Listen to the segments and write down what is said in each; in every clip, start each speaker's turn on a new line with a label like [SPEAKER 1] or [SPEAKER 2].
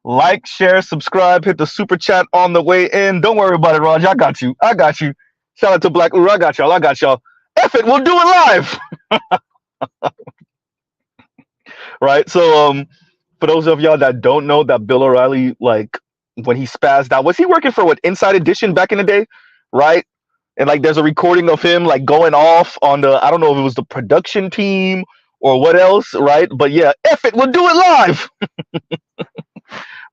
[SPEAKER 1] Like, share, subscribe, hit the super chat on the way in. Don't worry about it, Raj. I got you. I got you. Shout out to Black Uru. I got y'all. I got y'all. F it, we'll do it live. Right? So for those of y'all that don't know that Bill O'Reilly, like when he spazzed out, was he working for what, Inside Edition back in the day? Right? And like there's a recording of him like going off on the, I don't know if it was the production team or what else, right? But yeah, F it, we'll do it live.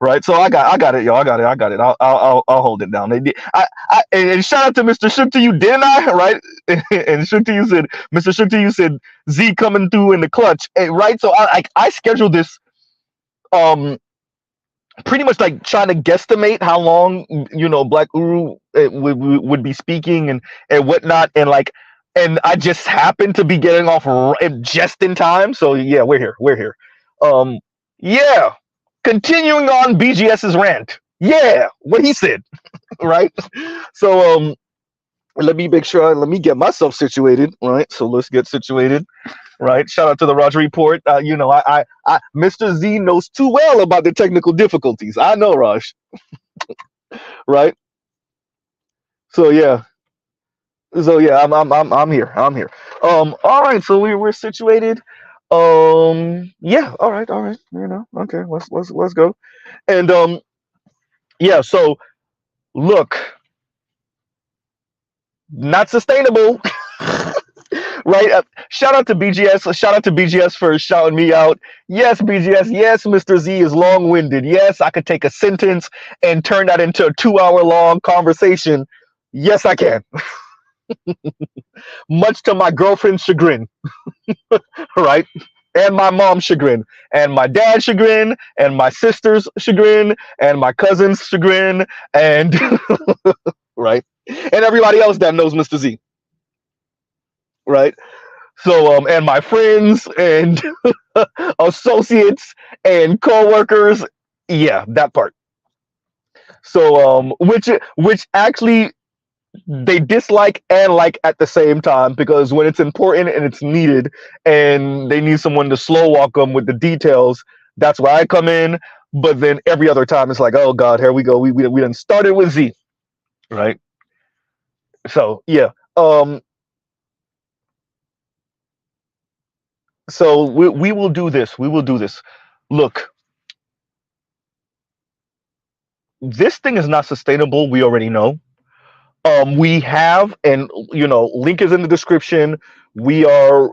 [SPEAKER 1] Right, so I got it, y'all. I got it. I'll hold it down. And shout out to Mr. Shook to you, didn't I? Right, and Shook to you said, Mr. Shook to you said Z coming through in the clutch, right? So I scheduled this um pretty much like trying to guesstimate how long Black Uru would be speaking and whatnot, and like, and I just happened to be getting off just in time. So yeah, we're here. Yeah. Continuing on BGS's rant. Yeah, what he said, right? So let me make sure, let me get myself situated, right? So let's get situated, right? Shout out to the Roger Report. Mr. Z knows too well about the technical difficulties. I know, Raj, right? So yeah. So yeah, I'm here. I'm here. All right, so we're situated. Yeah, all right, okay, let's go. And yeah, so look, not sustainable. Right? Shout out to BGS. Shout out to BGS for shouting me out. Yes, BGS. Yes, Mr. Z is long winded. Yes, I could take a sentence and turn that into a 2 hour long conversation. Yes, I can. Much to my girlfriend's chagrin. Right? And my mom's chagrin, and my dad's chagrin, and my sister's chagrin, and my cousin's chagrin, and right? And everybody else that knows Mr. Z. Right? So and my friends and associates and co-workers, yeah, that part. So which actually they dislike and like at the same time, because when it's important and it's needed and they need someone to slow walk them with the details, that's where I come in. But then every other time it's like, oh God, here we go. We done started with Z, right? So yeah. So we will do this. We will do this. Look, this thing is not sustainable. We already know. We have, and link is in the description. We are,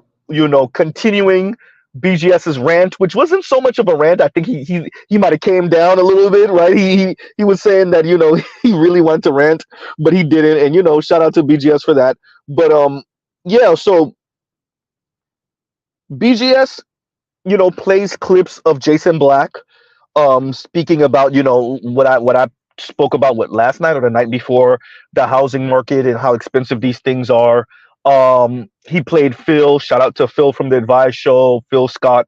[SPEAKER 1] continuing BGS's rant, which wasn't so much of a rant. I think he might have came down a little bit, right? He was saying that he really wanted to rant, but he didn't. And shout out to BGS for that. But yeah. So BGS, plays clips of Jason Black, speaking about what I spoke about last night or the night before, the housing market and how expensive these things are. He played Phil, shout out to Phil from the Advice Show, Phil Scott,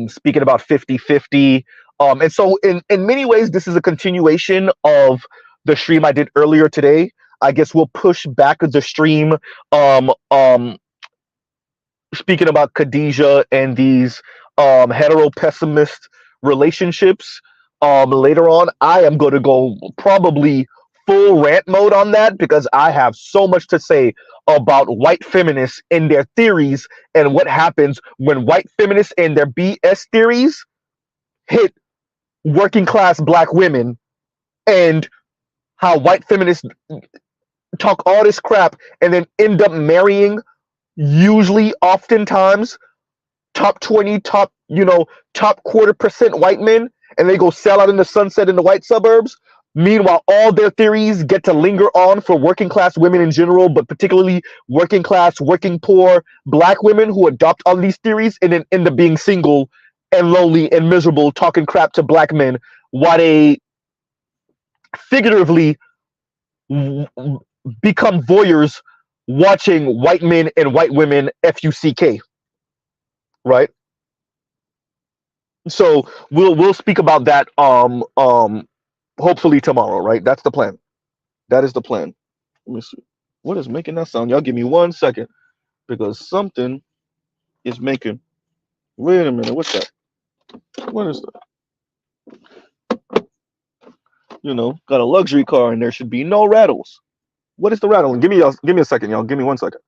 [SPEAKER 1] speaking about 50-50. And so in many ways this is a continuation of the stream I did earlier today. I guess we'll push back the stream, speaking about Khadijah and these hetero pessimist relationships. Later on, I am going to go probably full rant mode on that, because I have so much to say about white feminists and their theories, and what happens when white feminists and their BS theories hit working class black women, and how white feminists talk all this crap and then end up marrying, usually oftentimes, top 20, top quarter percent white men, and they go sell out in the sunset in the white suburbs. Meanwhile, all their theories get to linger on for working class women in general, but particularly working class, working poor black women who adopt all these theories and then end up being single and lonely and miserable, talking crap to black men, while they figuratively become voyeurs watching white men and white women fuck, right? So we'll speak about that hopefully tomorrow, right? That's the plan. That is the plan. Let me see. What is making that sound? Y'all give me 1 second, because something is making. Wait a minute. What's that? What is that? got a luxury car and there should be no rattles. What is the rattling? Give me a second, y'all. Give me 1 second.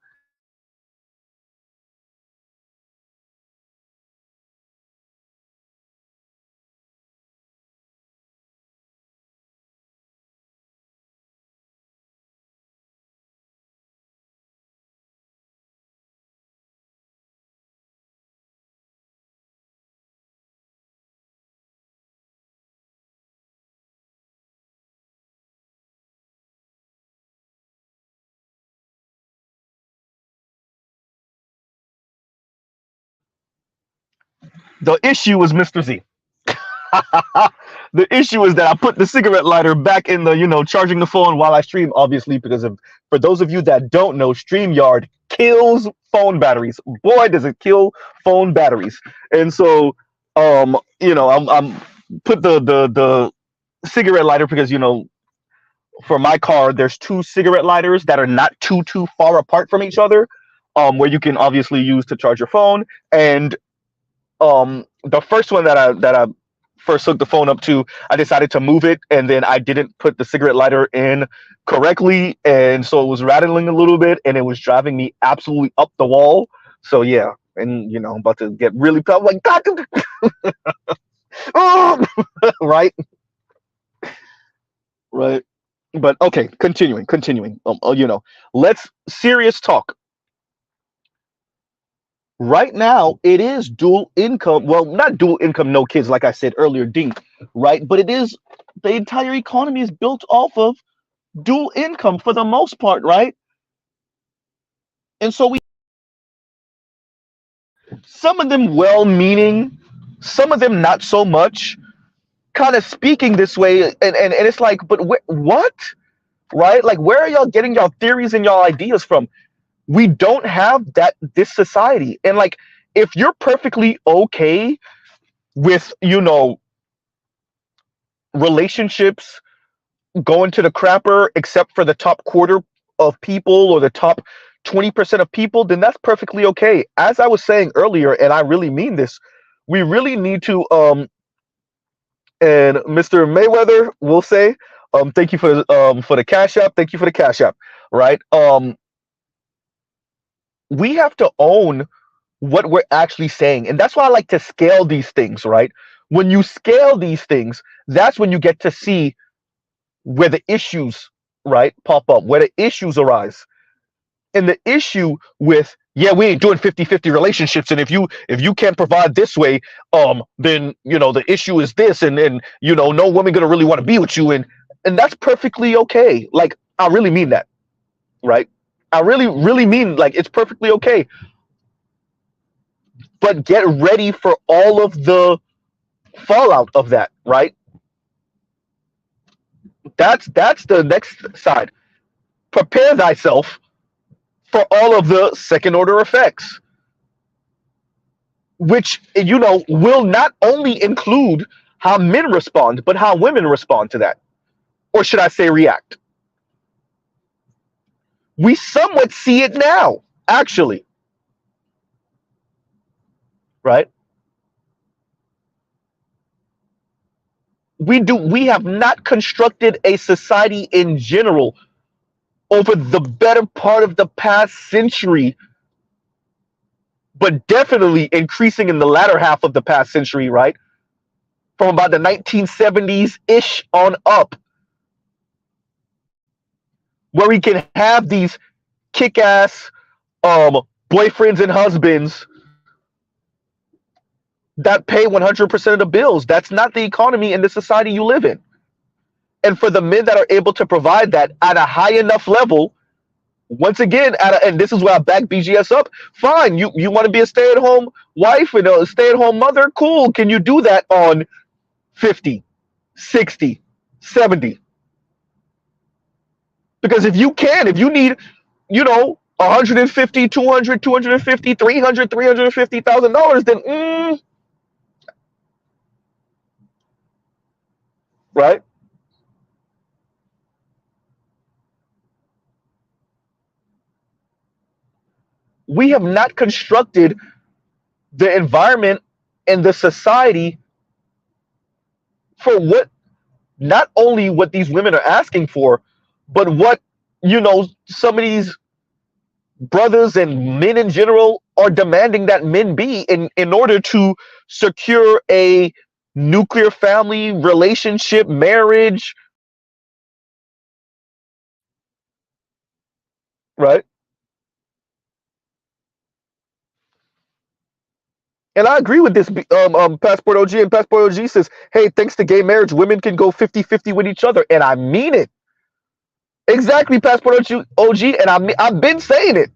[SPEAKER 1] The issue is Mr. Z. The issue is that I put the cigarette lighter back in the, charging the phone while I stream, obviously, because for those of you that don't know, StreamYard kills phone batteries. Boy, does it kill phone batteries. And so, I'm put the cigarette lighter because, for my car, there's two cigarette lighters that are not too far apart from each other, where you can obviously use to charge your phone. And the first one that I first hooked the phone up to, I decided to move it, and then I didn't put the cigarette lighter in correctly, and so it was rattling a little bit, and it was driving me absolutely up the wall. So yeah, and I'm about to get really proud, like God, oh! right, right. But okay, continuing. Let's serious talk. Right now, it is dual income. Well, not dual income, no kids, like I said earlier, Dink, right? But it is, the entire economy is built off of dual income for the most part, right? And so some of them well-meaning, some of them not so much, kind of speaking this way, and it's like, but what? Right? Like, where are y'all getting y'all theories and y'all ideas from? We don't have this society. And like, if you're perfectly okay with, relationships going to the crapper, except for the top quarter of people or the top 20% of people, then that's perfectly okay. As I was saying earlier, and I really mean this, we really need to, and Mr. Mayweather will say, thank you for the Cash App. Thank you for the Cash App. Right? We have to own what we're actually saying. And that's why I like to scale these things, right? When you scale these things, that's when you get to see where the issues, right, pop up, where the issues arise. And the issue with, yeah, we ain't doing 50-50 relationships, and if you can't provide this way, then the issue is this, and no woman gonna really want to be with you, and that's perfectly okay. Like, I really mean that, right? I really mean, like, it's perfectly okay. But get ready for all of the fallout of that, right? That's the next side. Prepare thyself for all of the second order effects, which will not only include how men respond, but how women respond to that. Or should I say react? We somewhat see it now, actually. Right? We have not constructed a society in general over the better part of the past century, but definitely increasing in the latter half of the past century, right? From about the 1970s-ish on up, where we can have these kick-ass boyfriends and husbands that pay 100% of the bills. That's not the economy in the society you live in. And for the men that are able to provide that at a high enough level, once again, and this is where I back BGS up, fine, you want to be a stay-at-home wife and a stay-at-home mother, cool. Can you do that on 50, 60, 70? Because if you need, 150, 200, 250, 300, $350,000, then right? We have not constructed the environment and the society for what not only what these women are asking for, but what, some of these brothers and men in general are demanding that men be in order to secure a nuclear family, relationship, marriage, right? And I agree with this, Passport OG. And Passport OG says, hey, thanks to gay marriage, women can go 50-50 with each other. And I mean it. Exactly, Passport OG. And I've been saying it.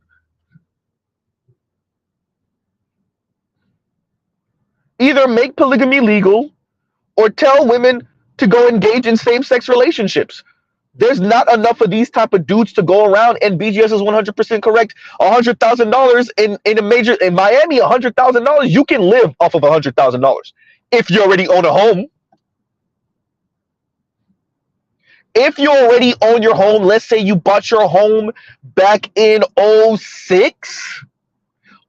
[SPEAKER 1] Either make polygamy legal or tell women to go engage in same-sex relationships. There's not enough of these type of dudes to go around, and BGS is 100% correct. $100,000 in Miami, $100,000, you can live off of $100,000 if you already own a home. If you already own your home, let's say you bought your home back in 06,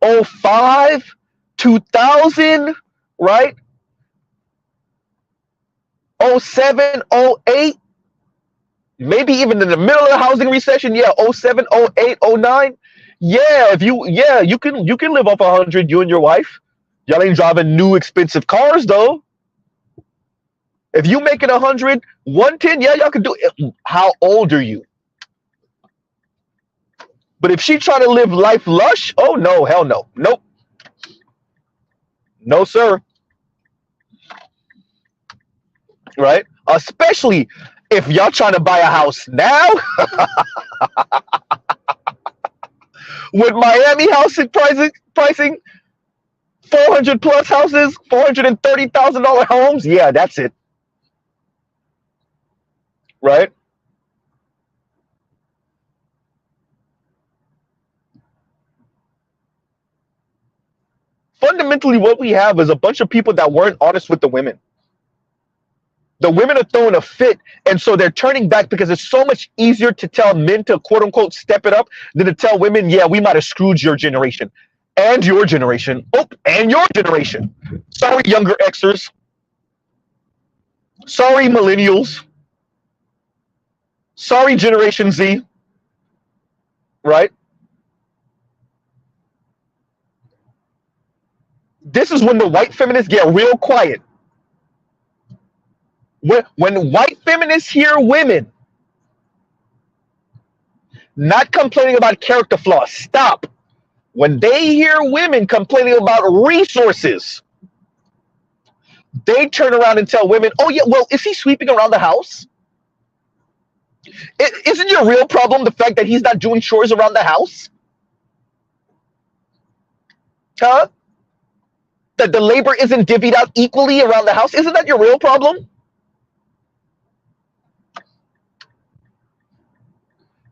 [SPEAKER 1] 05, 2000, right? 07, 08, maybe even in the middle of the housing recession, yeah, 07, 08, 09. Yeah, you can live off 100, you and your wife. Y'all ain't driving new expensive cars though. If you making 100, 110, yeah, y'all can do it. How old are you? But if she trying to live life lush, oh no, hell no. Nope. No, sir. Right? Especially if y'all trying to buy a house now. With Miami housing pricing 400 plus houses, $430,000 homes. Yeah, that's it. Right? Fundamentally, what we have is a bunch of people that weren't honest with the women. The women are throwing a fit, and so they're turning back because it's so much easier to tell men to quote unquote step it up than to tell women, yeah, we might have screwed your generation and your generation. Oh, and your generation. Sorry, younger Xers. Sorry, millennials. Sorry, Generation Z. Right? This is when the white feminists get real quiet. When white feminists hear women not complaining about character flaws, stop. When they hear women complaining about resources, they turn around and tell women, oh yeah, well, is he sweeping around the house? Isn't your real problem the fact that he's not doing chores around the house? Huh? That the labor isn't divvied out equally around the house? Isn't that your real problem?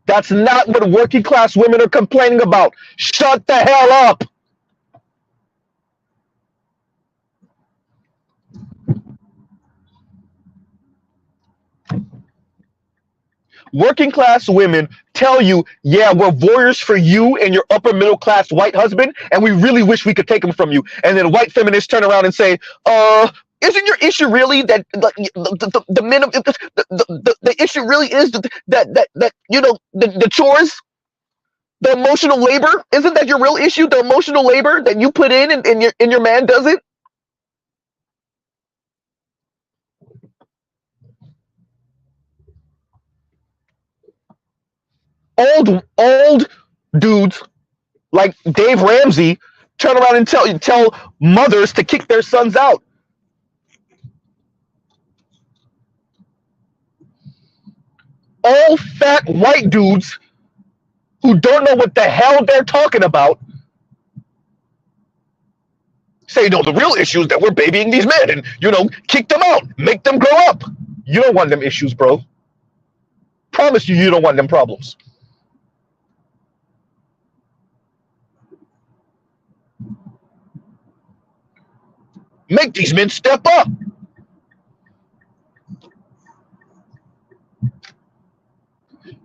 [SPEAKER 1] That's not what working class women are complaining about. Shut the hell up. Working class women tell you, yeah, we're warriors for you and your upper middle class white husband, and we really wish we could take him from you. And then white feminists turn around and say, isn't your issue really that the men of the issue really is that you know the chores, the emotional labor? Isn't that your real issue? The emotional labor that you put in and your man does it? Old dudes like Dave Ramsey turn around and tell mothers to kick their sons out. All fat white dudes who don't know what the hell they're talking about say, no, the real issue is that we're babying these men and, kick them out, make them grow up. You don't want them issues, bro. Promise you don't want them problems. Make these men step up.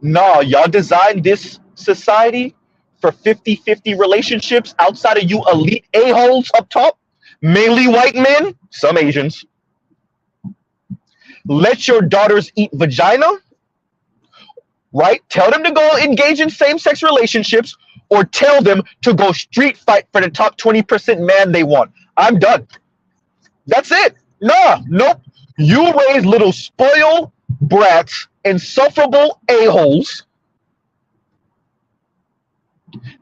[SPEAKER 1] Nah, y'all designed this society for 50-50 relationships outside of you elite a-holes up top, mainly white men, some Asians. let your daughters eat vagina, right? Tell them to go engage in same-sex relationships, or tell them to go street fight for the top 20% man they want. I'm done. That's it. Nah, nope. You raise little spoiled brats, insufferable a-holes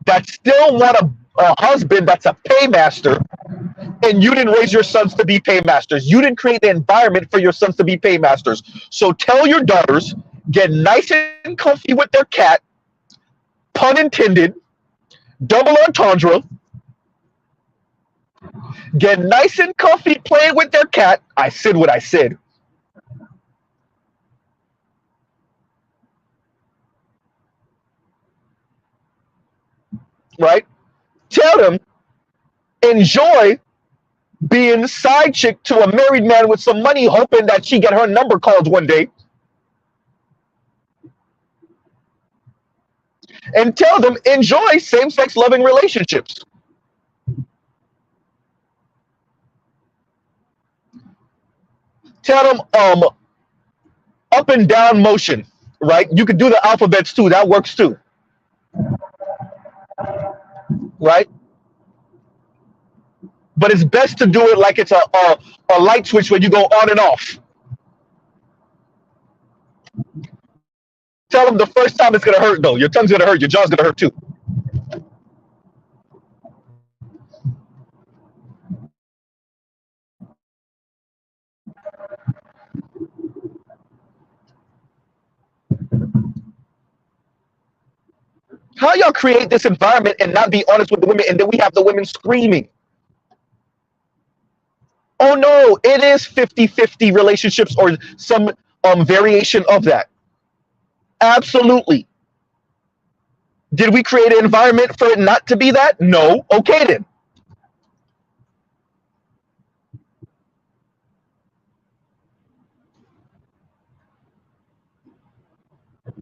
[SPEAKER 1] that still want a husband that's a paymaster, and you didn't raise your sons to be paymasters. You didn't create the environment for your sons to be paymasters. So tell your daughters, get nice and comfy with their cat, pun intended, double entendre, get nice and comfy playing with their cat. I said what I said. Right? Tell them, enjoy being side chick to a married man with some money, hoping that she get her number called one day. And tell them, enjoy same-sex loving relationships. Tell them up and down motion, right? You could do the alphabets too. That works too, right? But it's best to do it like it's a light switch where you go on and off. Tell them the first time it's gonna hurt though. Your tongue's gonna hurt. Your jaw's gonna hurt too. How y'all create this environment and not be honest with the women, and then we have the women screaming? Oh no, it is 50-50 relationships or some variation of that. Absolutely. Did we create an environment for it not to be that? No. Okay then.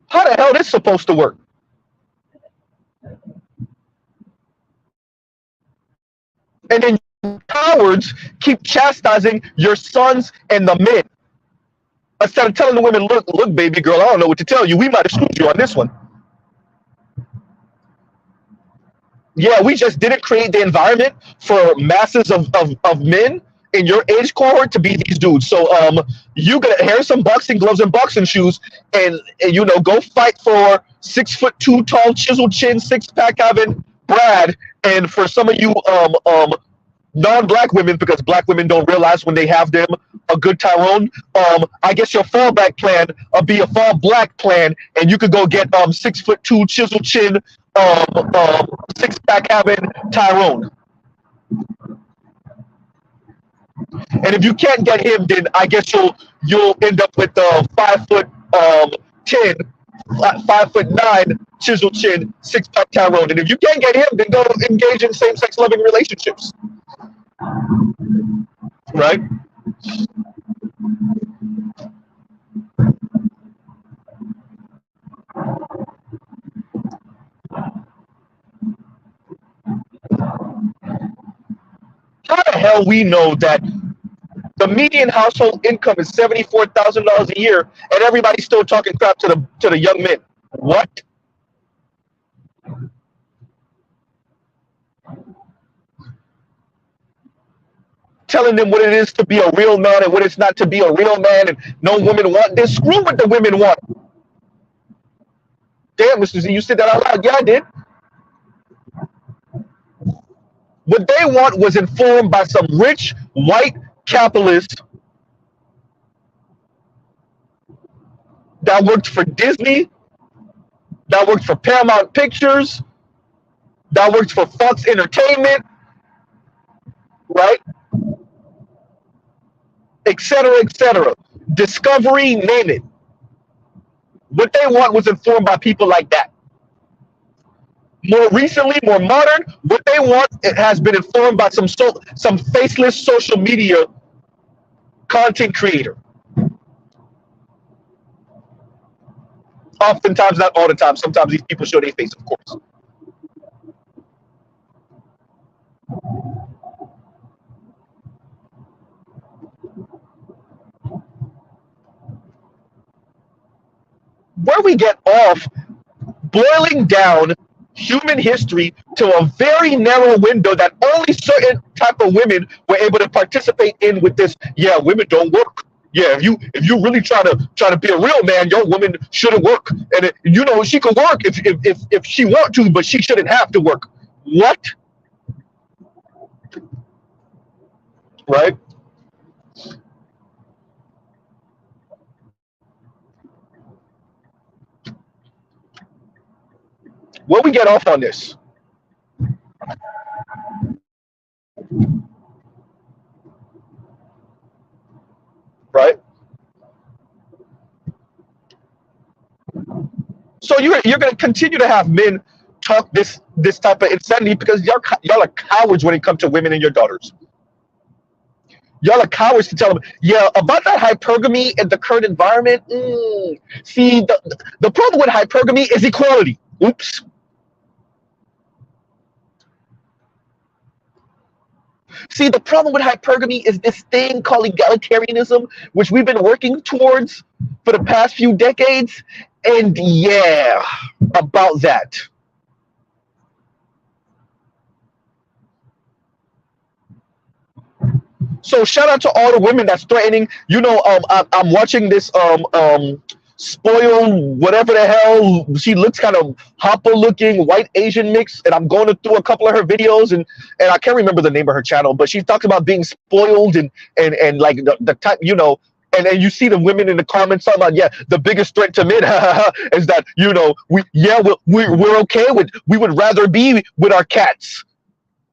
[SPEAKER 1] How the hell is this supposed to work? And then cowards keep chastising your sons and the men. Instead of telling the women, look, baby girl, I don't know what to tell you. We might have screwed you on this one. Yeah, we just didn't create the environment for masses of men in your age cohort to be these dudes. So you gonna here's some boxing gloves and boxing shoes, and you know, go fight for 6'2" tall, chiseled chin, six-pack having Brad. And for some of you non-black women, because black women don't realize when they have them a good Tyrone, I guess your fallback plan be a fall black plan, and you could go get 6'2" chisel chin, six-pack having Tyrone. And if you can't get him, then I guess you'll end up with the 5'10", 5'9" chisel chin, six-pack Tyrone. And if you can't get him, then go engage in same-sex loving relationships. Right? How the hell we know that the median household income is $74,000 a year, and everybody's still talking crap to the young men? What? Telling them what it is to be a real man and what it's not to be a real man, and no women want this. Screw what the women want. Damn, Mr. Z, you said that out loud. Yeah, I did. What they want was informed by some rich white capitalist that worked for Disney, that worked for Paramount Pictures, that worked for Fox Entertainment, right? Etc. Discovery, name it. What they want was informed by people like that. More recently, more modern, what they want, it has been informed by some faceless social media content creator. Oftentimes, not all the time. Sometimes these people show their face, of course. where we get off boiling down human history to a very narrow window that only certain type of women were able to participate in with this. Yeah, women don't work. Yeah, if you really try to be a real man, your woman shouldn't work. And she could work if she want to, but she shouldn't have to work. What? Right? Where we get off on this? Right? So you're going to continue to have men talk this type of insanity because y'all are cowards when it comes to women and your daughters. Y'all are cowards to tell them, yeah, about that hypergamy in the current environment. See, the problem with hypergamy is equality. Oops. See, the problem with hypergamy is this thing called egalitarianism, which we've been working towards for the past few decades. And yeah, about that. So shout out to all the women that's threatening. I'm watching this spoiled whatever the hell. She looks kind of hopper looking white Asian mix, and I'm going through a couple of her videos, and I can't remember the name of her channel, but she talks about being spoiled and like the type, and then you see the women in the comments talking about, yeah, the biggest threat to men is that we're okay with, we would rather be with our cats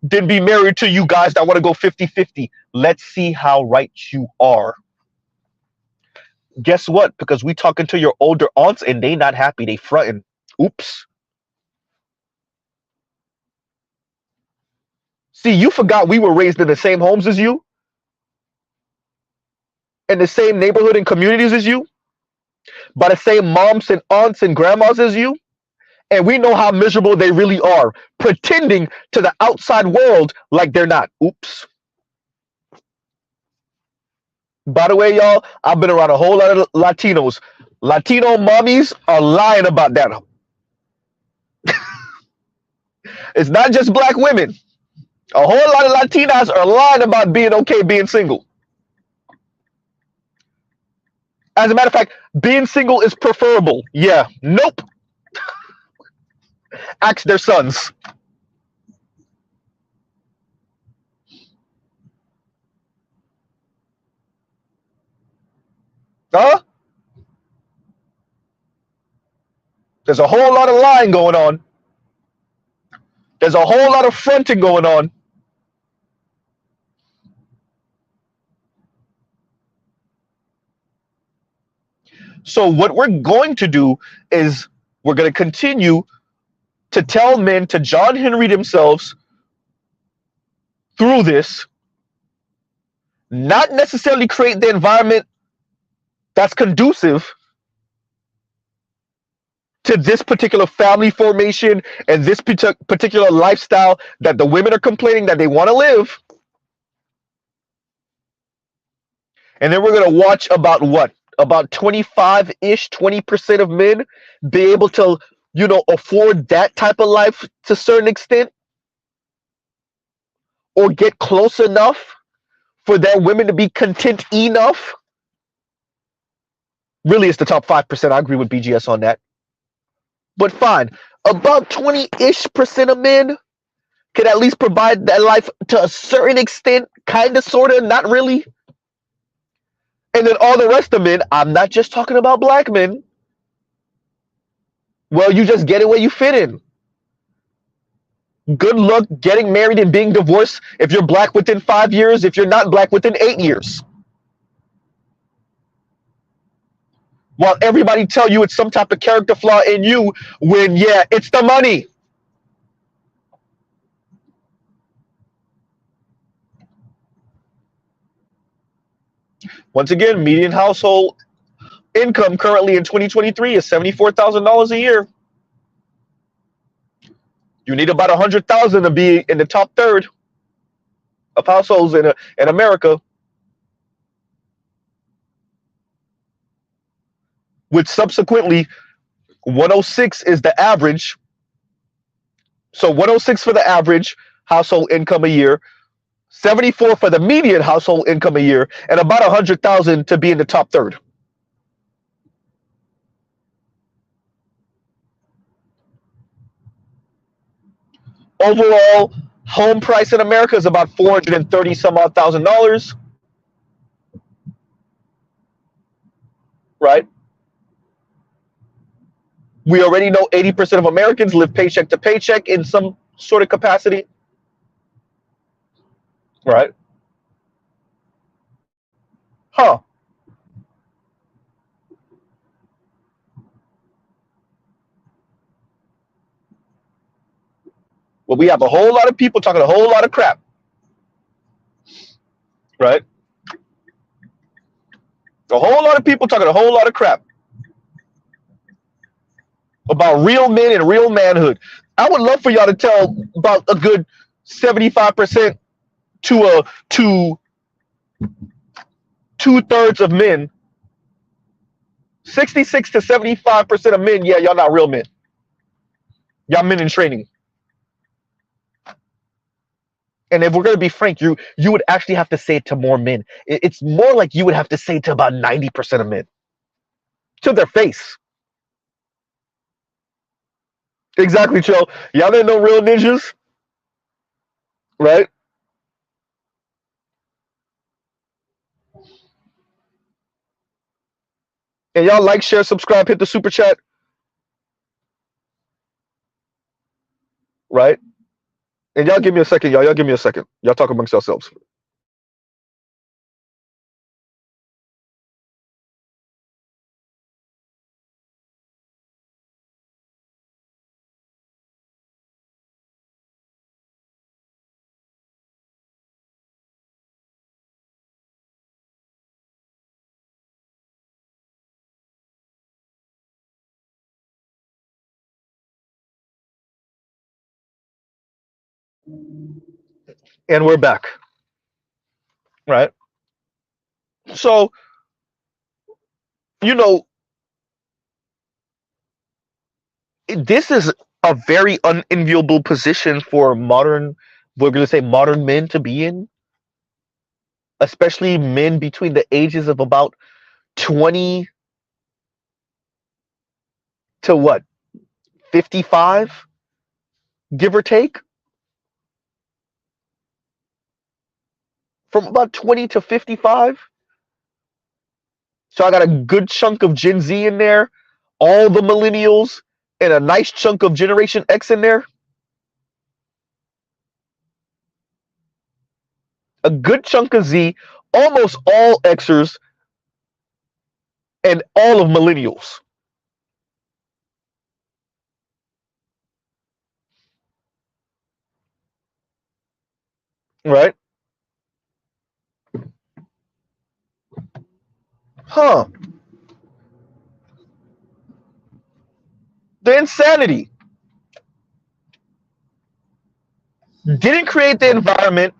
[SPEAKER 1] than be married to you guys that want to go 50-50. Let's see how right you are. Guess what? Because we talking to your older aunts and they not happy. They fronting. Oops. See, you forgot we were raised in the same homes as you, in the same neighborhood and communities as you, by the same moms and aunts and grandmas as you. And we know how miserable they really are, pretending to the outside world like they're not. Oops. By the way, y'all, I've been around a whole lot of Latinos. Latino mommies are lying about that. It's not just black women. A whole lot of Latinas are lying about being okay being single. As a matter of fact, being single is preferable. Yeah. Nope. Ask their sons. Huh? There's a whole lot of lying going on. There's a whole lot of fronting going on. So what we're going to do is we're going to continue to tell men to John Henry themselves through this, not necessarily create the environment that's conducive to this particular family formation and this particular lifestyle that the women are complaining that they want to live. And then we're going to watch about what? About 25-ish, 20% of men be able to, afford that type of life to a certain extent, or get close enough for their women to be content enough. Really, it's the top 5%. I agree with BGS on that. But fine, about 20-ish% of men can at least provide that life to a certain extent, kind of, sort of, not really. And then all the rest of men, I'm not just talking about black men. Well, you just get it where you fit in. Good luck getting married and being divorced if you're black within 5 years, if you're not black within 8 years. While everybody tell you it's some type of character flaw in you, when, yeah, it's the money. Once again, median household income currently in 2023 is $74,000 a year. You need about 100,000 to be in the top third of households in America, which subsequently 106 is the average. So 106 for the average household income a year, 74 for the median household income a year, and about 100,000 to be in the top third. Overall, home price in America is about 430 some odd $1,000, right? We already know 80% of Americans live paycheck to paycheck in some sort of capacity, right? Huh. Well, we have a whole lot of people talking a whole lot of crap, right? A whole lot of people talking a whole lot of crap about real men and real manhood. I would love for y'all to tell about a good 75% to two-thirds of men, 66 to 75% of men, yeah, y'all not real men. Y'all men in training. And if we're going to be frank, you would actually have to say it to more men. It's more like you would have to say it to about 90% of men. To their face. Exactly, Joe. Y'all ain't no real ninjas, right? And y'all like, share, subscribe, hit the super chat, right? And y'all give me a second, y'all. Y'all give me a second. Y'all talk amongst yourselves. And we're back, right? So, you know, this is a very unenviable position for modern, we're going to say modern men to be in, especially men between the ages of about 20 to what, 55, give or take? From about 20 to 55. So I got a good chunk of Gen Z in there, all the millennials, and a nice chunk of Generation X in there. A good chunk of Z, almost all Xers, and all of millennials. Right? Huh. The insanity. Didn't create the environment,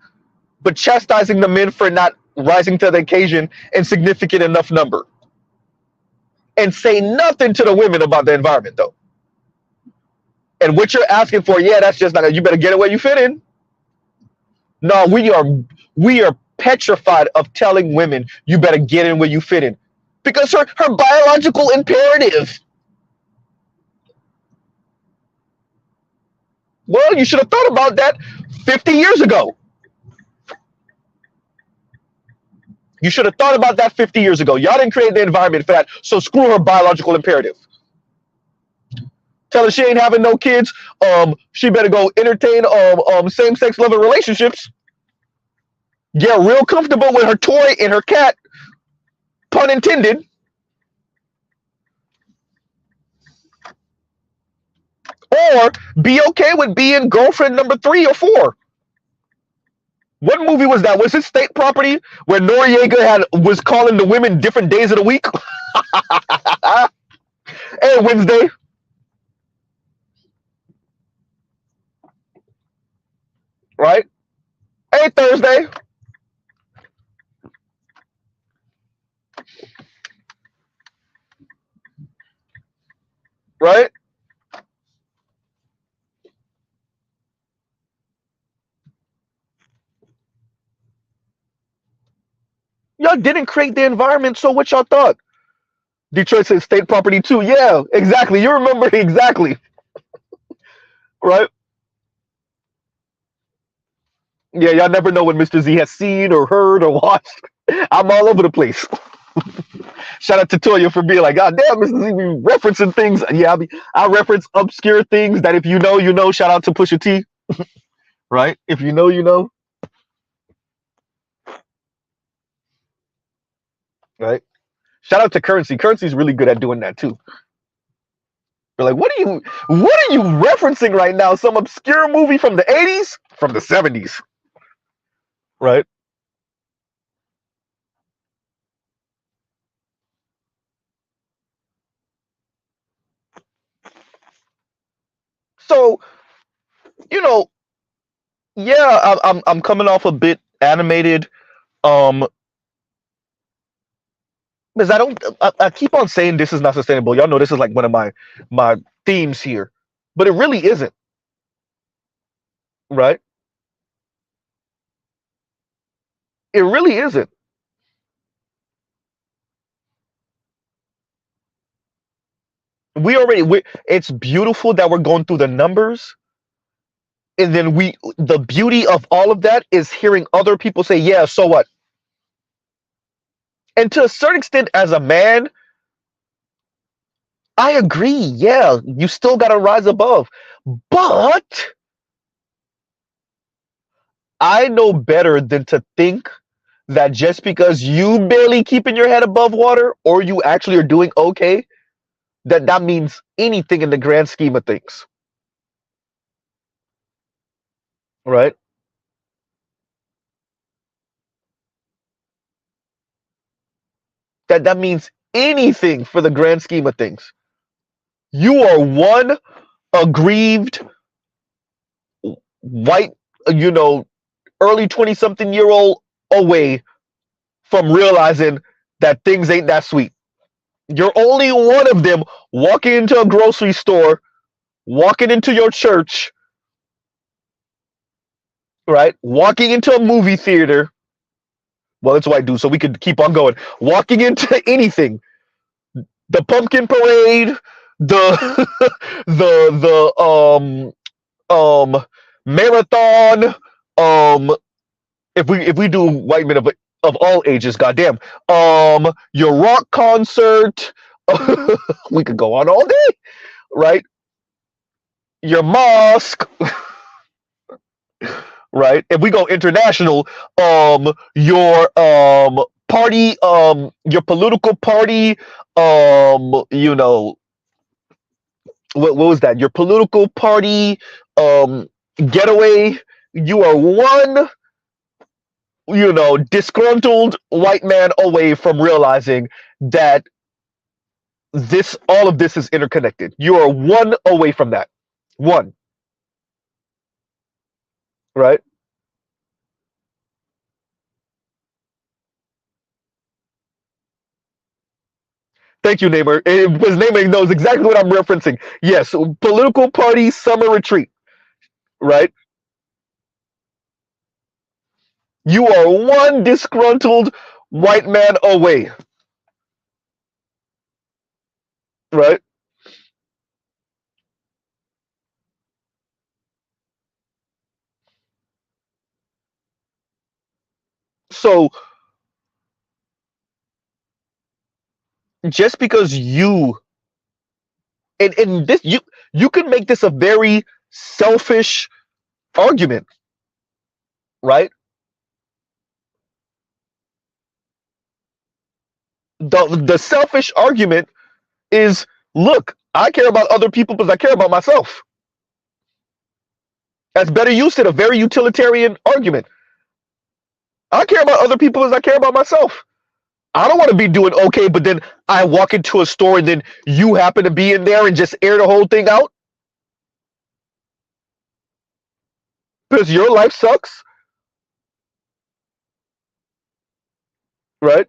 [SPEAKER 1] but chastising the men for not rising to the occasion in significant enough number. And say nothing to the women about the environment, though. And what you're asking for, yeah, that's just not, you better get it where you fit in. No, we are petrified of telling women you better get in where you fit in. Because her biological imperative. Well, you should have thought about that 50 years ago. You should have thought about that 50 years ago. Y'all didn't create the environment for that, so screw her biological imperative. Tell her she ain't having no kids. She better go entertain same-sex loving relationships. Get real comfortable with her toy and her cat, pun intended. Or be okay with being girlfriend number 3 or 4. What movie was that? Was it State Property where Noriega was calling the women different days of the week? Hey, Wednesday. Right? Hey, Thursday. Right? Y'all didn't create the environment, so what y'all thought? Detroit says state property too. Yeah, exactly. You remember exactly, right? Yeah, y'all never know what Mr. Z has seen or heard or watched. I'm all over the place. Shout out to Toya for being like, God damn, Mr. Z be referencing things. Yeah, I reference obscure things that if you know, you know. Shout out to Pusha T, right? If you know, you know, right? Shout out to Currency. Currency's really good at doing that too. They're like, what are you referencing right now? Some obscure movie from the 80s? From the 70s, right? So, you know, yeah, I'm coming off a bit animated. Um, because I keep on saying this is not sustainable. Y'all know this is like one of my themes here, but it really isn't, right? It really isn't. It's beautiful that we're going through the numbers, and then the beauty of all of that is hearing other people say, yeah, so what? And to a certain extent, as a man, I agree. Yeah, you still got to rise above. But I know better than to think that just because you barely keeping your head above water or you actually are doing okay, that means anything in the grand scheme of things, right? That means anything for the grand scheme of things. You are one aggrieved white, you know, early 20 something year old away from realizing that things ain't that sweet. You're only one of them walking into a grocery store, walking into your church, right? Walking into a movie theater. Well, it's a white dude, so we could keep on going. Walking into anything. The pumpkin parade, the marathon, if we do white men of all ages, goddamn. Your rock concert. We could go on all day, right? Your mosque, right? If we go international, your party, your political party, you know, what was that? Your political party, getaway. You are one, you know, disgruntled white man away from realizing that all of this is interconnected. You are one away from that. One, right? Thank you, Namer. Because Namer knows exactly what I'm referencing. Yes, political party summer retreat, right? You are one disgruntled white man away, right? So just because and this you can make this a very selfish argument, right? The selfish argument is, look, I care about other people because I care about myself. That's better used in a very utilitarian argument. I care about other people because I care about myself. I don't want to be doing okay, but then I walk into a store and then you happen to be in there and just air the whole thing out because your life sucks, right?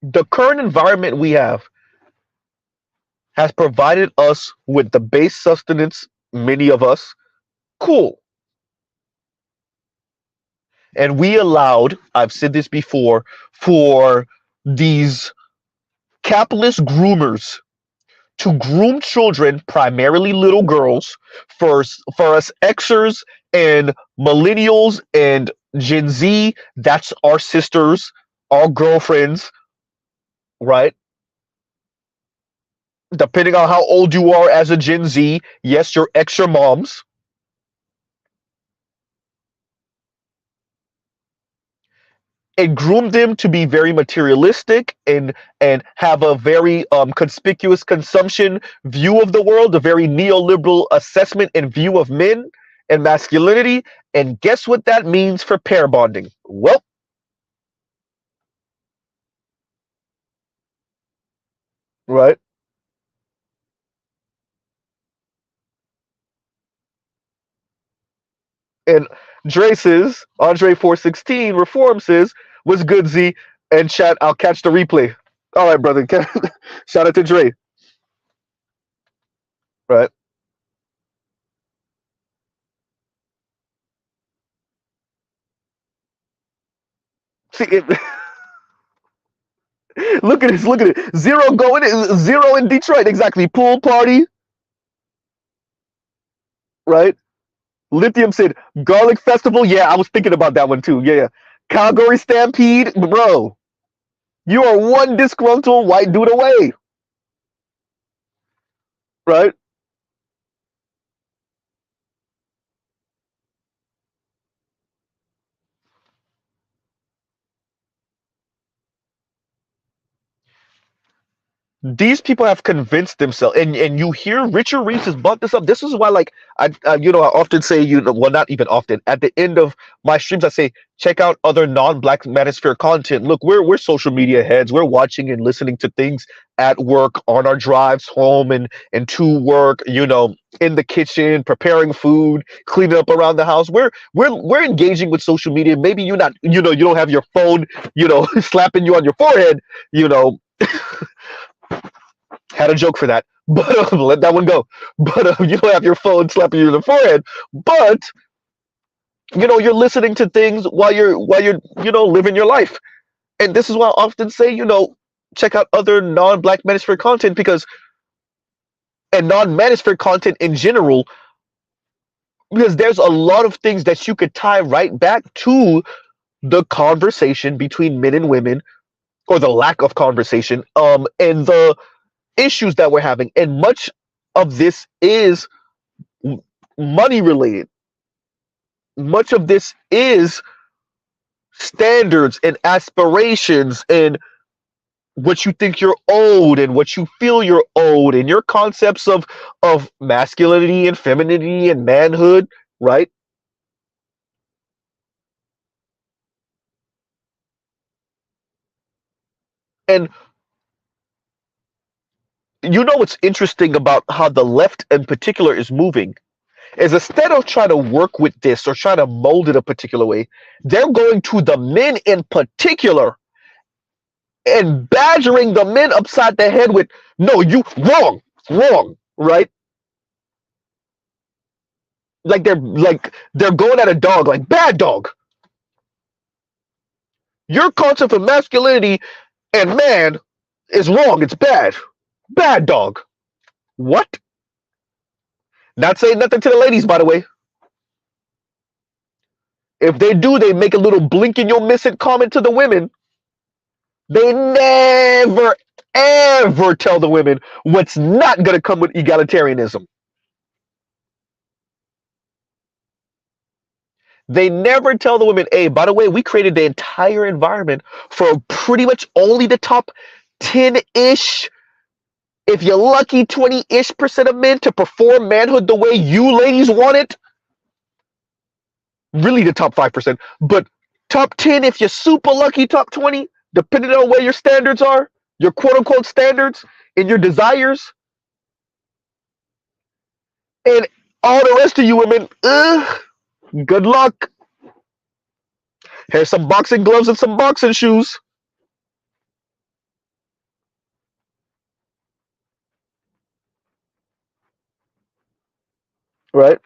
[SPEAKER 1] The current environment we have has provided us with the base sustenance many of us, cool. And we allowed, I've said this before, for these capitalist groomers to groom children, primarily little girls, for us Xers and millennials and Gen Z. That's our sisters, our girlfriends, right? Depending on how old you are as a Gen Z, yes, you're Xer moms, and groom them to be very materialistic and have a very conspicuous consumption view of the world, a very neoliberal assessment and view of men and masculinity. And guess what that means for pair bonding? Well, right. And Dre says, Andre 416 Reform says, "What's good, Z?" And chat, I'll catch the replay. All right, brother. Shout out to Dre. Right. See, look at this. Look at it. Zero going, zero in Detroit. Exactly. Pool party. Right. Lithium said garlic festival. Yeah, I was thinking about that one too. Yeah, yeah. Calgary Stampede, bro. You are one disgruntled white dude away. Right. These people have convinced themselves, and you hear Richard Reeves has brought this up. This is why, like, I often say, well, not even often, at the end of my streams I say, check out other non-black manosphere content. Look, we're social media heads. We're watching and listening to things at work, on our drives home and to work, in the kitchen, preparing food, cleaning up around the house. We're engaging with social media. Maybe you're not, you don't have your phone, slapping you on your forehead, you know had a joke for that, but let that one go. But you don't have your phone slapping you in the forehead. But you're listening to things while you're living your life. And this is why I often say, check out other non-black manosphere content and non-manosphere content in general, because there's a lot of things that you could tie right back to the conversation between men and women, or the lack of conversation, and the issues that we're having. And much of this is money related. Much of this is standards and aspirations and what you think you're owed and what you feel you're owed and your concepts of masculinity and femininity and manhood, right? And what's interesting about how the left in particular is moving is, instead of trying to work with this or trying to mold it a particular way, they're going to the men in particular and badgering the men upside the head with, no, you wrong, right? Like they're going at a dog, like, bad dog. Your concept of masculinity and man is wrong. It's bad. Bad dog. What? Not saying nothing to the ladies, by the way. If they do, they make a little blink and you'll miss it comment to the women. They never, ever tell the women what's not going to come with egalitarianism. They never tell the women, hey, by the way, we created the entire environment for pretty much only the top 10-ish, if you're lucky, 20-ish% of men to perform manhood the way you ladies want it. Really the top 5%, but top 10, if you're super lucky, top 20, depending on where your standards are, your quote unquote standards and your desires. And all the rest of you women, good luck. Here's some boxing gloves and some boxing shoes. right?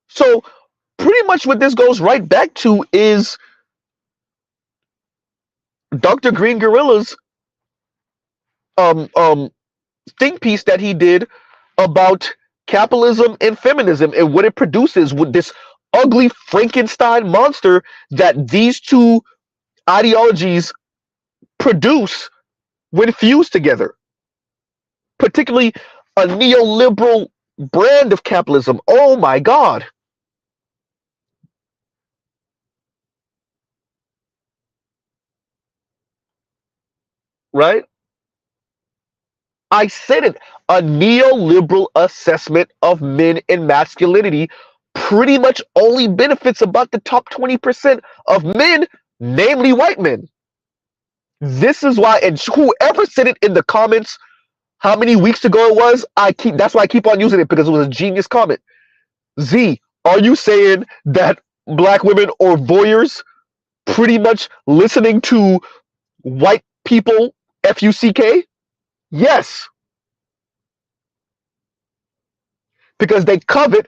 [SPEAKER 1] So pretty much what this goes right back to is Dr. Green Gorilla's um um think piece that he did about capitalism and feminism and what it produces with this ugly Frankenstein monster that these two ideologies produce when fused together, particularly a neoliberal brand of capitalism. Oh my God, right? I said it. A neoliberal assessment of men and masculinity pretty much only benefits about the top 20% of men, namely white men. This is why, and whoever said it in the comments, how many weeks ago it was, that's why I keep on using it, because it was a genius comment. Z, are you saying that black women are voyeurs pretty much listening to white people FUCK? Yes, because they covet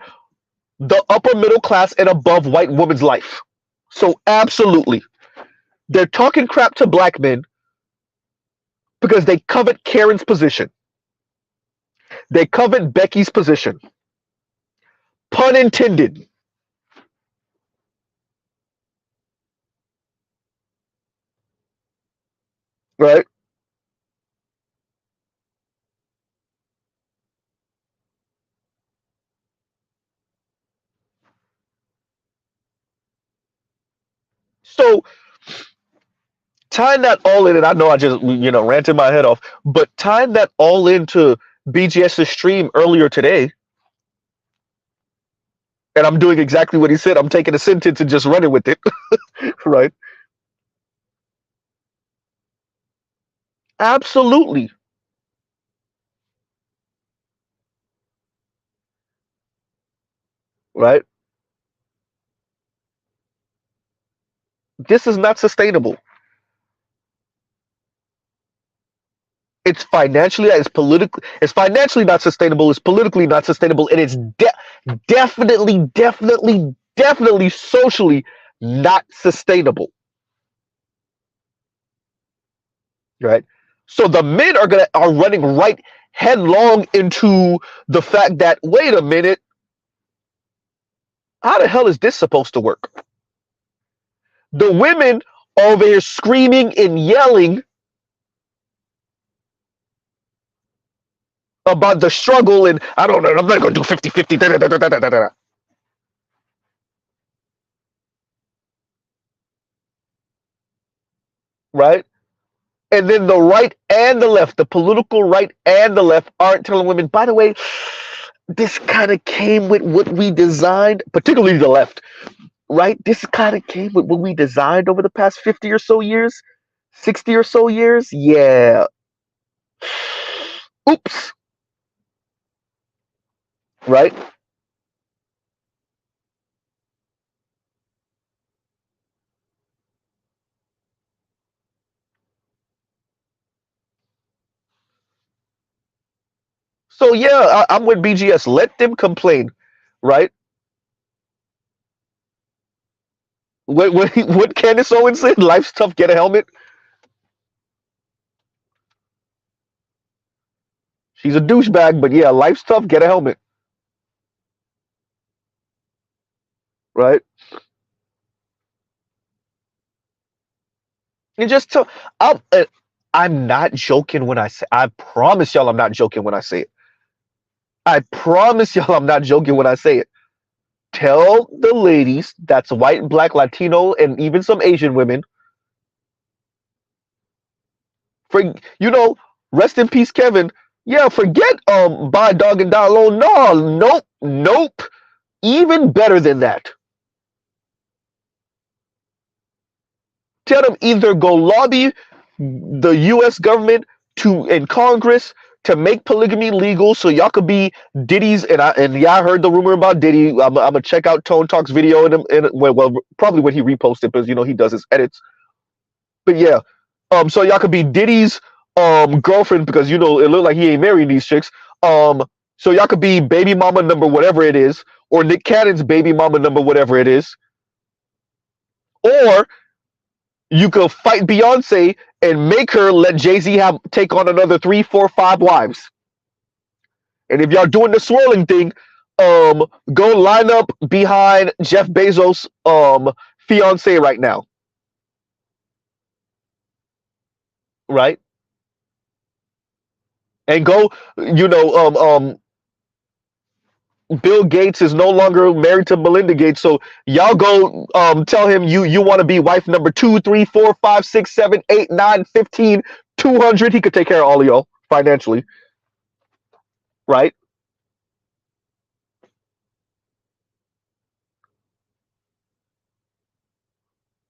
[SPEAKER 1] the upper middle class and above white woman's life. So absolutely, they're talking crap to black men because they covet Karen's position. They covet Becky's position. Pun intended. Right? So tying that all in, and I know I just ranted my head off, but tying that all into BGS's stream earlier today, and I'm doing exactly what he said. I'm taking a sentence and just running with it. Right? Absolutely. Right? This is not sustainable. It's financially not sustainable, it's politically not sustainable, and it's definitely socially not sustainable. Right? So the men are running right headlong into the fact that, wait a minute, how the hell is this supposed to work? The women over here screaming and yelling about the struggle, and I don't know, I'm not going to do 50-50. Right? And then the right and the left, the political right and the left, aren't telling women, by the way, this kind of came with what we designed, particularly the left, right? This kind of came with what we designed over the past 50 or so years, 60 or so years. Yeah. Oops. Right? So yeah, I'm with BGS. Let them complain, right? What Candace Owens said? Life's tough. Get a helmet. She's a douchebag, but yeah, life's tough. Get a helmet, right? And just tell. I'm not joking when I say. I promise y'all, I'm not joking when I say it. I promise y'all, I'm not joking when I say it. Tell the ladies, that's white, black, Latino, and even some Asian women. For rest in peace, Kevin. Yeah, forget buy a dog and die alone. No, nope. Even better than that. Tell them either go lobby the U.S. government in Congress to make polygamy legal, so y'all could be Diddy's. I heard the rumor about Diddy. I'm gonna check out Tone Talk's video well, probably when he reposted, because he does his edits. But yeah, so y'all could be Diddy's girlfriend, because it looked like he ain't married these chicks. So y'all could be baby mama number whatever it is, or Nick Cannon's baby mama number whatever it is, or you could fight Beyonce and make her let Jay-Z take on another 3, 4, 5 wives. And if y'all doing the swirling thing, go line up behind Jeff Bezos' fiance right now. Right? And go, Bill Gates is no longer married to Melinda Gates, so y'all go tell him you want to be wife number 2, 3, 4, 5, 6, 7, 8, 9, 15, 200. He could take care of all of y'all financially. Right?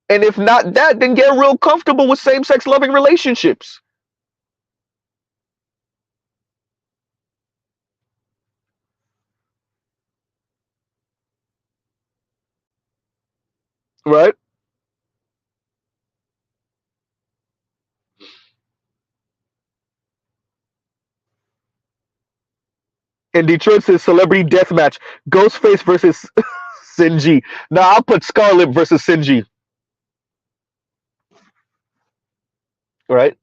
[SPEAKER 1] And if not that, then get real comfortable with same-sex loving relationships. Right? And Detroit says celebrity death match: Ghostface versus Sinji. Now I'll put Scarlett versus Sinji. Right?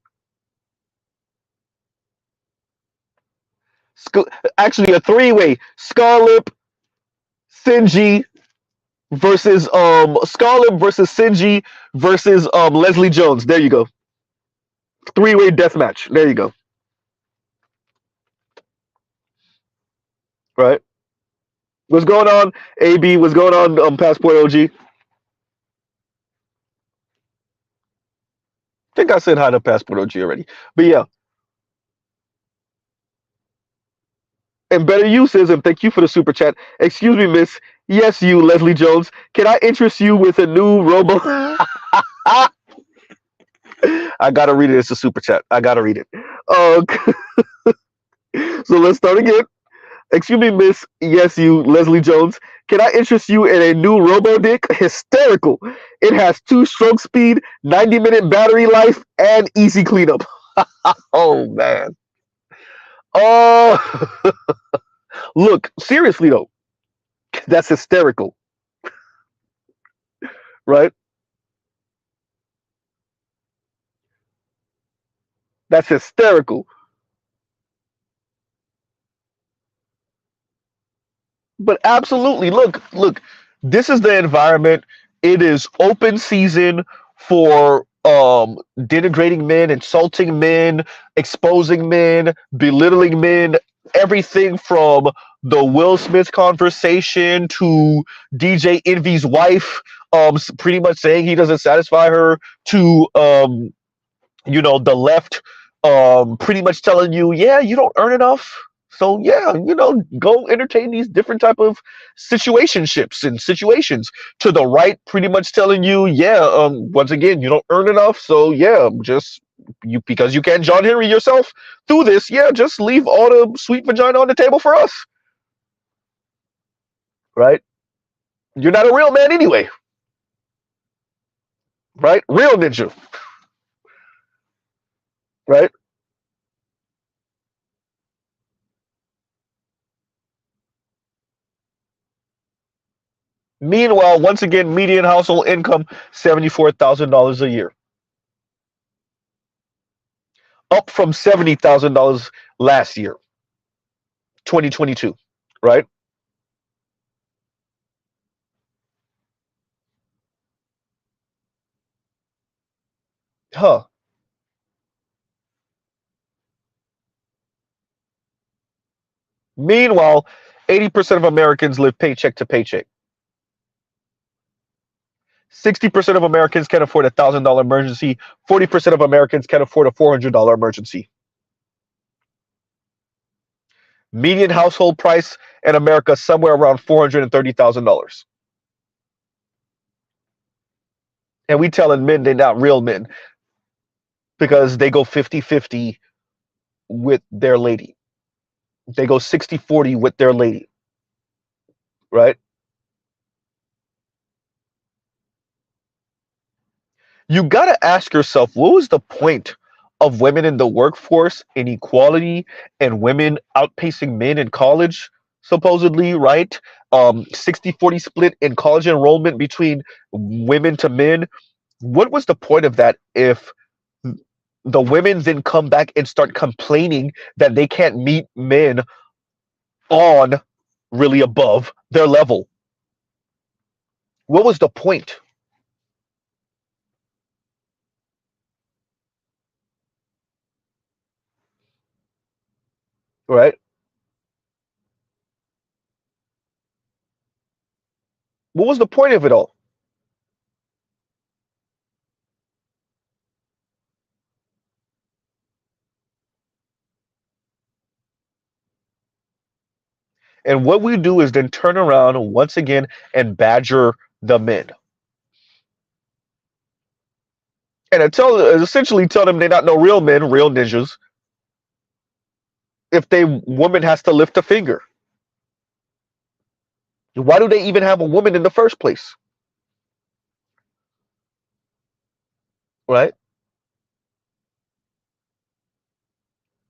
[SPEAKER 1] Actually, a three-way: Scarlett, Sinji versus Scarlett versus Sinji versus Leslie Jones. There you go. Three-way death match. There you go. Right? What's going on, AB? What's going on, Passport OG? I think I said hi to Passport OG already. But yeah. And Better You says, and thank you for the super chat. Excuse me, miss. Yes, you, Leslie Jones. Can I interest you with a new robo? I gotta read it. It's a super chat. I gotta read it. So let's start again. Excuse me, miss. Yes, you, Leslie Jones. Can I interest you in a new robo dick? Hysterical. It has 2-stroke speed, 90-minute battery life, and easy cleanup. Oh, man. Oh, look, seriously, though. That's hysterical. Right? That's hysterical. But absolutely, look, this is the environment. It is open season for denigrating men, insulting men, exposing men, belittling men, everything from the Will Smith conversation to DJ Envy's wife pretty much saying he doesn't satisfy her, to the left pretty much telling you, yeah, you don't earn enough, so yeah, go entertain these different type of situationships and situations. To the right pretty much telling you, yeah, once again, you don't earn enough, so yeah, just you, because you can't John Henry yourself through this, yeah, just leave all the sweet vagina on the table for us. Right? You're not a real man anyway. Right? Real ninja. Right? Meanwhile, once again, median household income $74,000 a year, up from $70,000 last year, 2022. Right? Huh. Meanwhile, 80% of Americans live paycheck to paycheck. 60% of Americans can afford $1,000 emergency. 40% of Americans can afford a $400 emergency. Median household price in America somewhere around $430,000. And we telling men they're not real men because they go 50-50 with their lady. They go 60-40 with their lady. Right? You got to ask yourself, what was the point of women in the workforce, inequality, and women outpacing men in college, supposedly, right? 60-40 split in college enrollment between women to men. What was the point of that if the women then come back and start complaining that they can't meet men on really above their level? What was the point? Right? What was the point of it all? And what we do is then turn around once again and badger the men. And essentially tell them they're not no real men, real ninjas, if they woman has to lift a finger. Why do they even have a woman in the first place? Right?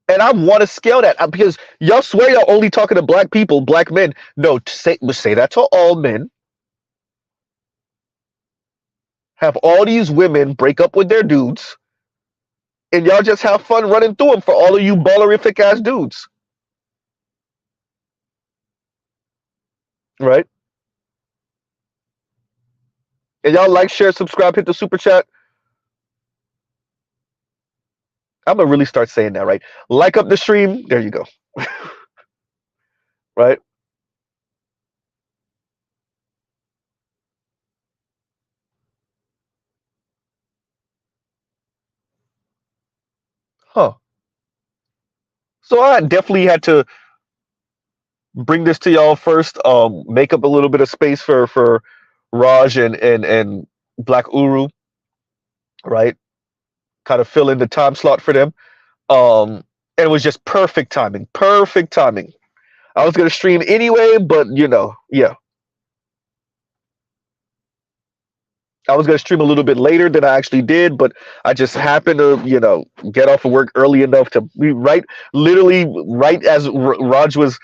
[SPEAKER 1] And I want to scale that because y'all swear y'all only talking to black people, black men. No, say that to all men. Have all these women break up with their dudes, and y'all just have fun running through them for all of you ballerific ass dudes. Right? And y'all like, share, subscribe, hit the super chat. I'm gonna really start saying that, right? Like up the stream. There you go. Right? Huh. So I definitely had to bring this to y'all first. Make up a little bit of space for Raj and Black Uru, right? Kind of fill in the time slot for them. And it was just perfect timing. Perfect timing. I was gonna stream anyway, but yeah. I was gonna stream a little bit later than I actually did, but I just happened to, get off of work early enough to be literally right as Raj was,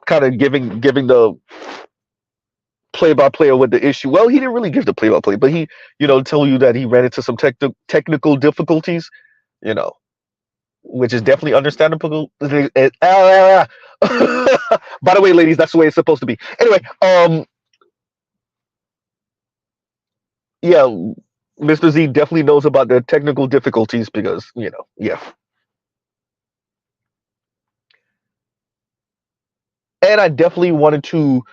[SPEAKER 1] kind of giving the play-by-play of what the issue. Well, he didn't really give the play-by-play, but he, tell you that he ran into some technical difficulties, you know, which is definitely understandable. By the way, ladies, that's the way it's supposed to be. Anyway, yeah, Mr. Z definitely knows about the technical difficulties because, yeah. And I definitely wanted to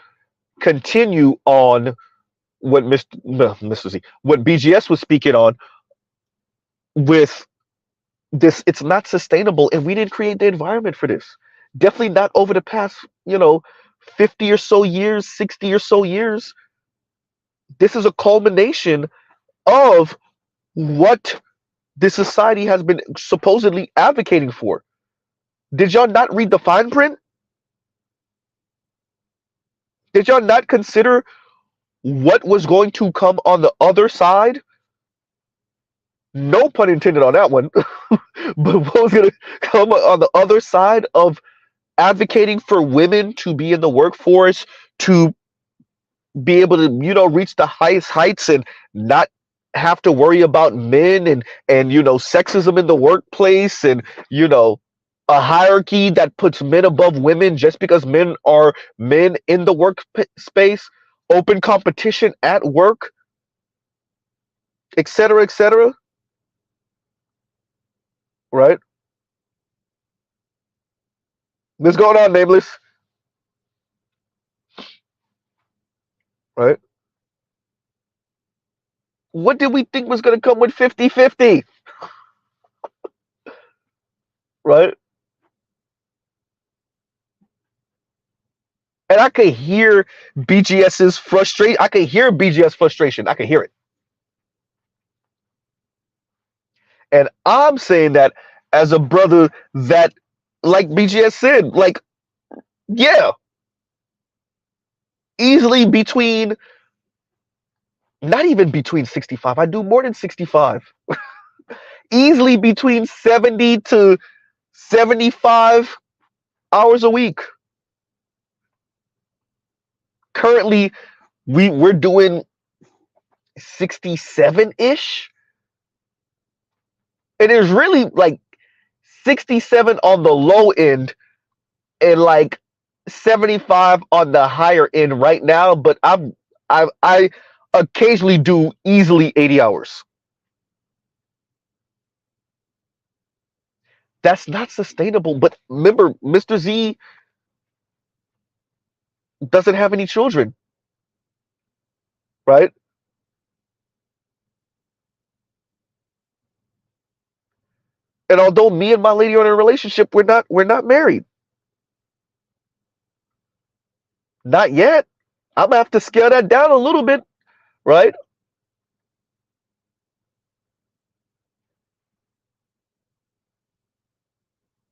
[SPEAKER 1] continue on what Mr. Z, what BGS was speaking on with this. It's not sustainable, and we didn't create the environment for this. Definitely not over the past, 50 or so years, 60 or so years. This is a culmination of what this society has been supposedly advocating for. Did y'all not read the fine print? Did y'all not consider what was going to come on the other side? No pun intended on that one. But what was going to come on the other side of advocating for women to be in the workforce, to be able to, reach the highest heights and not have to worry about men and sexism in the workplace and, a hierarchy that puts men above women just because men are men in the workspace, open competition at work, etc., etc. Right? What's going on, Nameless? Right? What did we think was going to come with 50-50? Right? And I could hear BGS's frustration. I could hear BGS frustration. I could hear it. And I'm saying that as a brother that, like BGS said, like, yeah, easily between, not even between 65. I do more than 65. easily between 70 to 75 hours a week. Currently, we're doing 67-ish. And there's really like 67 on the low end and like 75 on the higher end right now, but I occasionally do easily 80 hours. That's not sustainable. But remember, Mr. Z doesn't have any children, right? And although me and my lady are in a relationship, we're not married. Not yet. I'm gonna have to scale that down a little bit, right?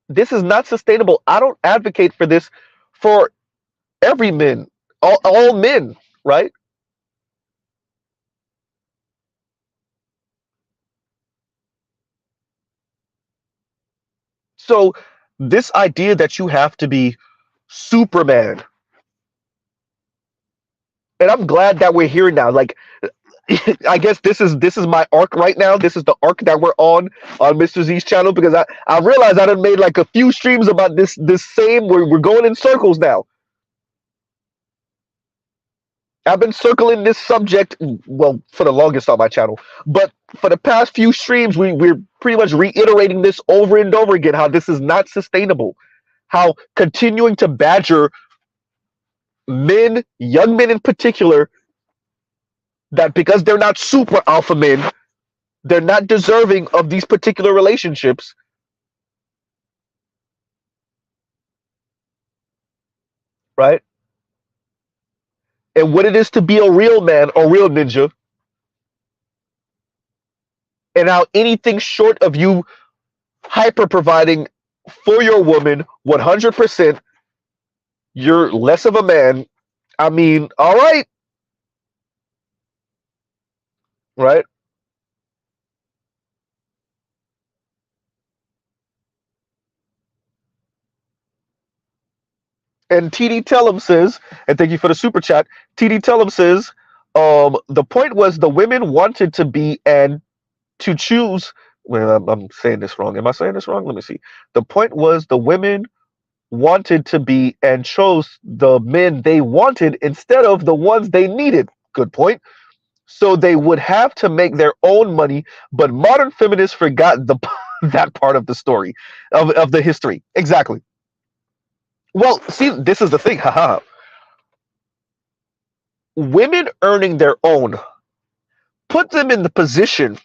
[SPEAKER 1] This is not sustainable. I don't advocate for this for every man, all men, right? So this idea that you have to be Superman, and I'm glad that we're here now. Like, I guess this is my arc right now. This is the arc that we're on Mr. Z's channel because I realized I done made like a few streams about this same. We're going in circles now. I've been circling this subject, well, for the longest on my channel, but for the past few streams, we're pretty much reiterating this over and over again, how this is not sustainable, how continuing to badger men, young men in particular, that because they're not super alpha men, they're not deserving of these particular relationships, right? And what it is to be a real man or real ninja, and how anything short of you hyper providing for your woman 100%, you're less of a man. I mean, all right, right? And TD Tellum says, and thank you for the super chat. TD Tellum says, the point was the women wanted to be and to choose. Well, I'm saying this wrong. Am I saying this wrong? Let me see. The point was the women wanted to be and chose the men they wanted instead of the ones they needed. Good point. So they would have to make their own money, but modern feminists forgot the that part of the story of the history. Exactly. Well, see, this is the thing. Haha. Women earning their own put them in the position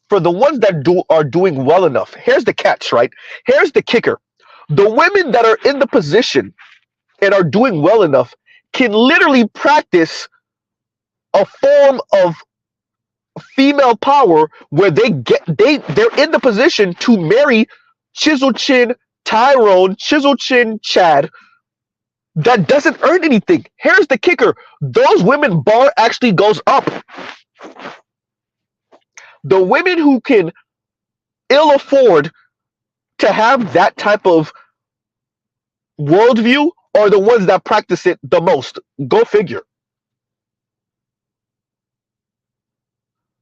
[SPEAKER 1] for the ones that are doing well enough. Here's the catch, right? Here's the kicker. The women that are in the position and are doing well enough can literally practice a form of female power where they're in the position to marry Chisel Chin Tyrone, Chisel Chin Chad that doesn't earn anything. Here's the kicker. Those women bar actually goes up. The women who can ill afford to have that type of worldview are the ones that practice it the most. Go figure.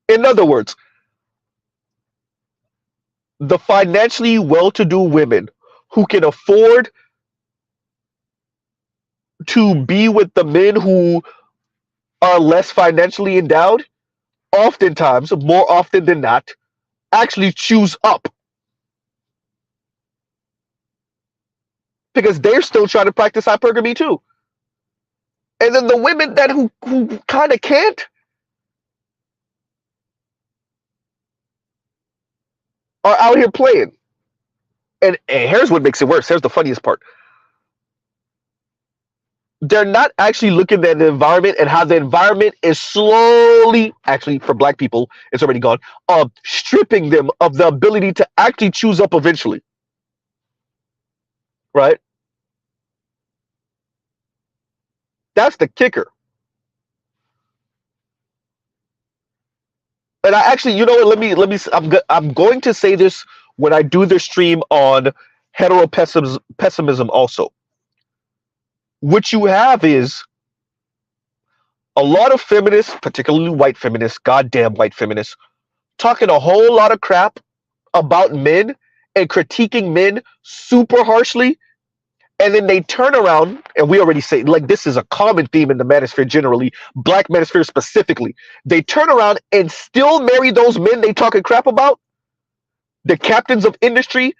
[SPEAKER 1] In other words, the financially well-to-do women who can afford to be with the men who are less financially endowed, oftentimes, more often than not, actually choose up because they're still trying to practice hypergamy too. And then the women that who kind of can't are out here playing. And here's what makes it worse. Here's the funniest part. They're not actually looking at the environment and how the environment is slowly, actually for black people, it's already gone, stripping them of the ability to actually choose up eventually. Right? That's the kicker. and I actually, you know what? I'm going to say this when I do the stream on pessimism also. What you have is a lot of feminists, particularly white feminists, goddamn white feminists, talking a whole lot of crap about men and critiquing men super harshly. And then they turn around, and we already say, like, this is a common theme in the manosphere generally, black manosphere specifically. They turn around and still marry those men they talking crap about, the captains of industry,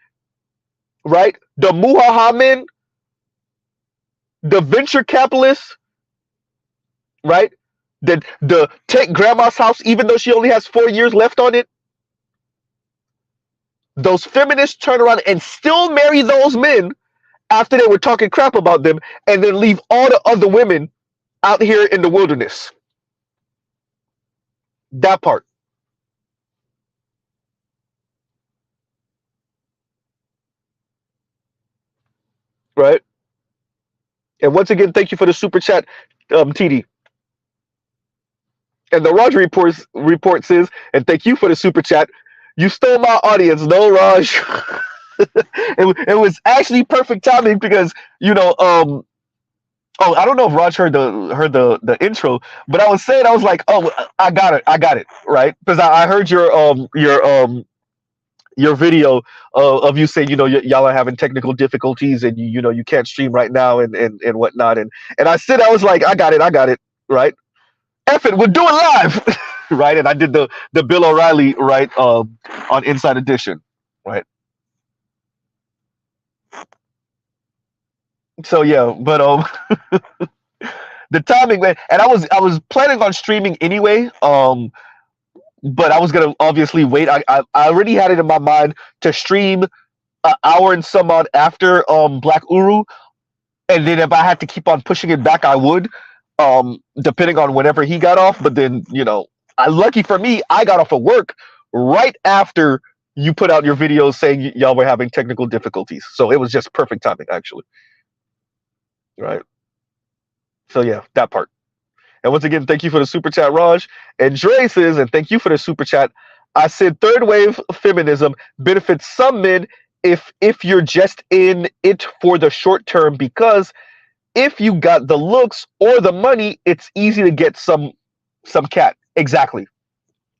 [SPEAKER 1] right? The muhaha men, the venture capitalists, right? The take grandma's house, even though she only has 4 years left on it. Those feminists turn around and still marry those men after they were talking crap about them, and then leave all the other women out here in the wilderness. That part. Right? And once again, thank you for the super chat, TD. And the Raj report says, and thank you for the super chat. You stole my audience, no, Raj. It was actually perfect timing because, you know, oh, I don't know if Raj heard the intro, but I was saying, I was like, oh, I got it, right? Because I heard your video of you saying, you know, y'all are having technical difficulties and you know you can't stream right now and whatnot, and I said, I was like, I got it, right? F it, we'll do it live, right? And I did the Bill O'Reilly, right, on Inside Edition, right? So yeah, but the timing, man, and I was planning on streaming anyway, but I was gonna obviously wait. I already had it in my mind to stream an hour and some odd after Black Uru, and then if I had to keep on pushing it back, I would, depending on whenever he got off. But then, you know, lucky for me, I got off of work right after you put out your videos saying y'all were having technical difficulties, so it was just perfect timing, actually. Right. So yeah, that part. And once again, thank you for the super chat, Raj. And Dre says, and thank you for the super chat. I said third wave feminism benefits some men if you're just in it for the short term, because if you got the looks or the money, it's easy to get some cat. Exactly.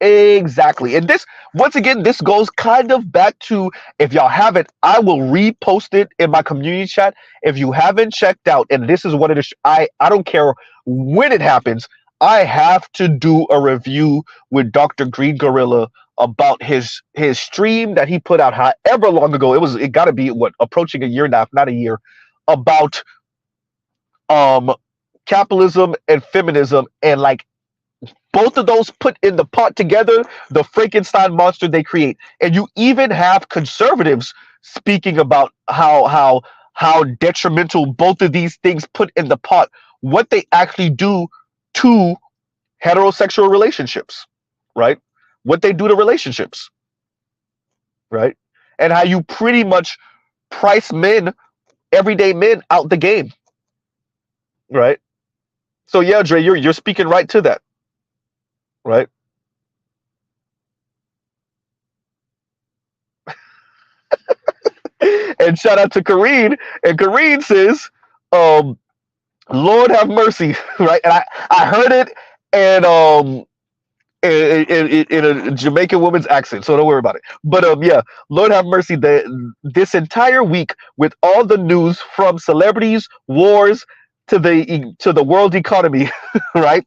[SPEAKER 1] And this, once again, this goes kind of back to, if y'all haven't, I will repost it in my community chat. If you haven't checked out, and this is one of the, I don't care when it happens, I have to do a review with Dr. Green Gorilla about his stream that he put out however long ago. It got to be what, approaching a year now, not a year, about capitalism and feminism, and like both of those put in the pot together, the Frankenstein monster they create. And you even have conservatives speaking about how detrimental both of these things put in the pot, what they actually do to heterosexual relationships, right? What they do to relationships, right? And how you pretty much price men, everyday men, out the game, right? So yeah, Dre, you're speaking right to that. Right. And shout out to Kareen. And Kareen says, Lord have mercy. Right. And I heard it and in a Jamaican woman's accent, so don't worry about it. But yeah, Lord have mercy. This entire week, with all the news from celebrities, wars, to the world economy, right?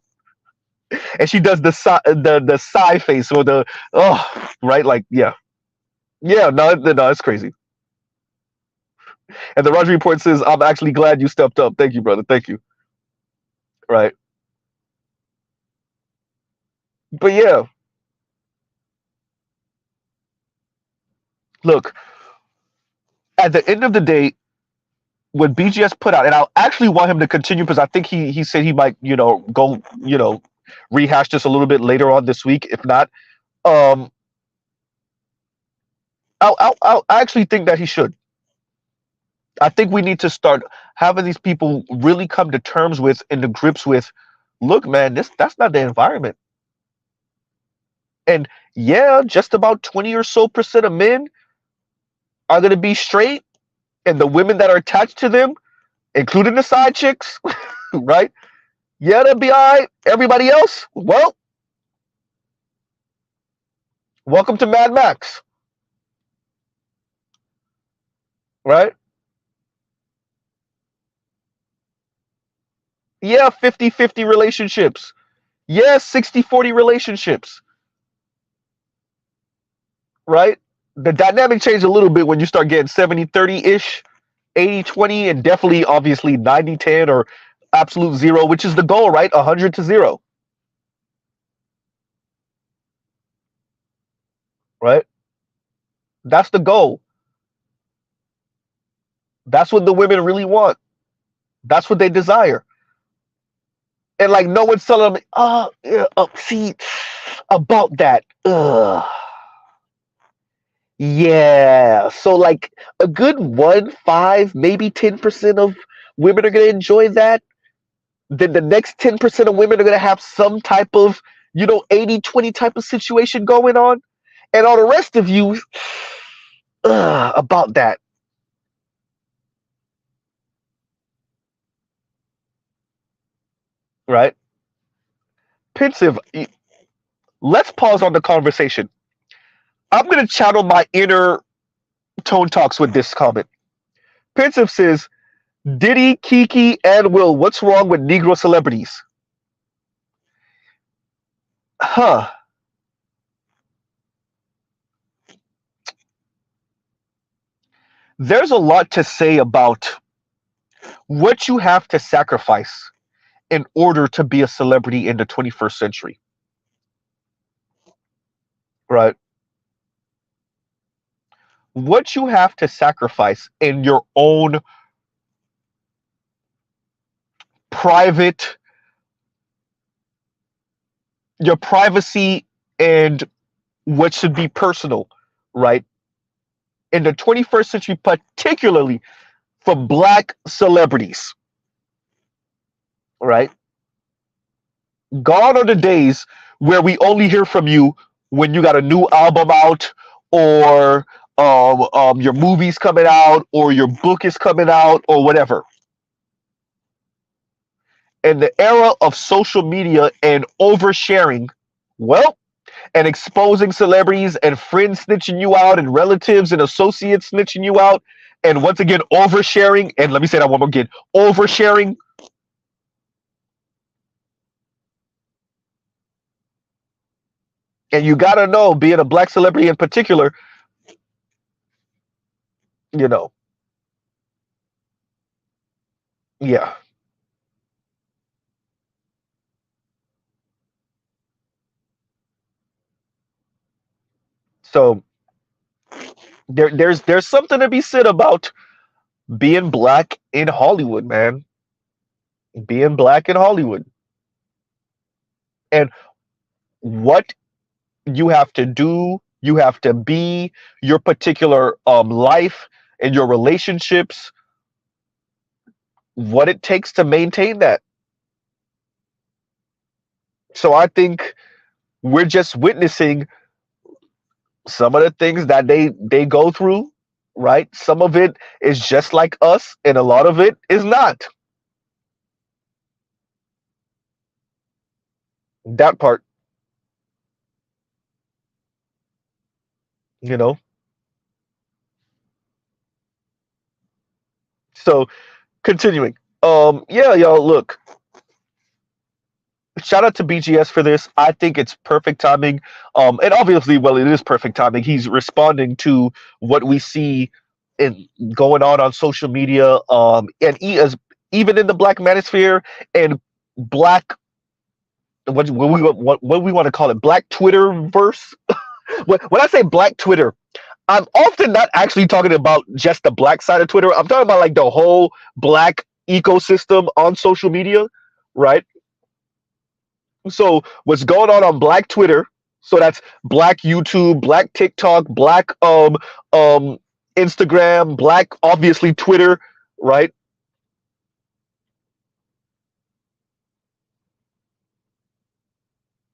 [SPEAKER 1] And she does the sigh face, or the, oh, right, like, yeah, no, it's crazy. And the Roger report says, I'm actually glad you stepped up. Thank you, brother. Thank you. Right. But yeah, look, at the end of the day, what BGS put out, and I actually want him to continue, because I think he said he might, you know, go, you know, rehash this a little bit later on this week. If not, I actually think that he should. I think we need to start having these people really come to terms with, in the grips with, look, man, that's not the environment. And yeah, just about 20 or so percent of men are going to be straight, and the women that are attached to them, including the side chicks, right? Yeah, they'll be all right. Everybody else, well, welcome to Mad Max, right? Yeah, 50-50 relationships. Yeah, 60-40 relationships, right? The dynamic changed a little bit when you start getting 70-30-ish, 80-20, and definitely, obviously, 90-10 or absolute zero, which is the goal, right? 100 to 0, right? That's the goal. That's what the women really want. That's what they desire. And like no one's telling them, yeah, see, about that. Yeah. So like a good 1, 5, maybe 10% of women are gonna enjoy that. Then the next 10% of women are gonna have some type of, 80-20 type of situation going on. And all the rest of you, about that. Right? Pensive. Let's pause on the conversation. I'm gonna channel my inner Tone Talks with this comment. Pensive says, Diddy, Kiki, and Will, what's wrong with Negro celebrities? Huh. There's a lot to say about what you have to sacrifice in order to be a celebrity in the 21st century. Right? What you have to sacrifice in your own private, your privacy and what should be personal, right? In the 21st century, particularly for Black celebrities, right? Gone are the days where we only hear from you when you got a new album out, or your movie's coming out, or your book is coming out, or whatever. In the era of social media and oversharing, well, and exposing celebrities and friends snitching you out and relatives and associates snitching you out, and once again oversharing, and let me say that one more again, oversharing. And you gotta know, being a Black celebrity in particular, you know, yeah. So there's something to be said about being Black in Hollywood, man. Being Black in Hollywood, and what you have to do, you have to be, your particular life and your relationships, what it takes to maintain that. So I think we're just witnessing some of the things that they go through, right? Some of it is just like us, and a lot of it is not. That part, you know. So continuing. Yeah, y'all, look, shout out to BGS for this. I think it's perfect timing. And obviously, well, it is perfect timing. He's responding to what we see in going on social media, and he is even in the Black manosphere and Black, what we want to call it, Black Twitter verse. When I say Black Twitter, I'm often not actually talking about just the Black side of Twitter. I'm talking about like the whole Black ecosystem on social media, right? So what's going on Black Twitter? So that's Black YouTube, Black TikTok, Black um Instagram, Black obviously Twitter, right?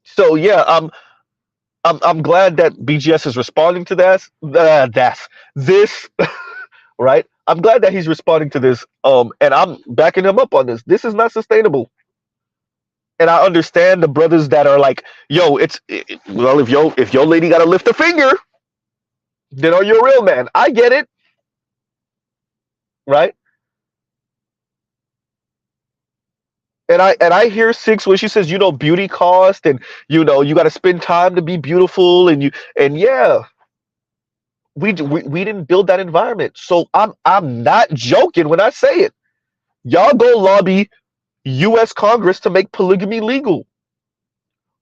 [SPEAKER 1] So yeah, I'm glad that BGS is responding to this, right? I'm glad that he's responding to this. And I'm backing him up on this. This is not sustainable. And I understand the brothers that are like, yo, well, if your lady got to lift a finger, then are you a real man? I get it, right? And I hear Six when she says, beauty cost, and you got to spend time to be beautiful, and yeah, we didn't build that environment. So I'm not joking when I say it. Y'all go lobby U.S. Congress to make polygamy legal,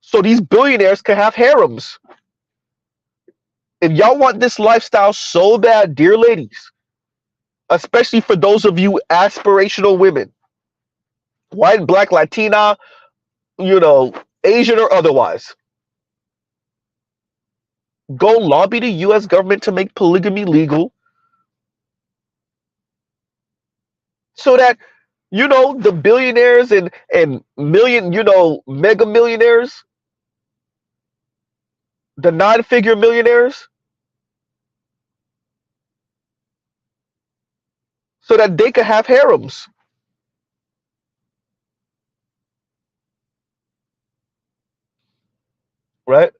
[SPEAKER 1] so these billionaires can have harems. If y'all want this lifestyle so bad, dear ladies, especially for those of you aspirational women, white, black, Latina, Asian or otherwise, go lobby the U.S. government to make polygamy legal, so that the billionaires and million, mega millionaires, the nine-figure millionaires, so that they could have harems. Right?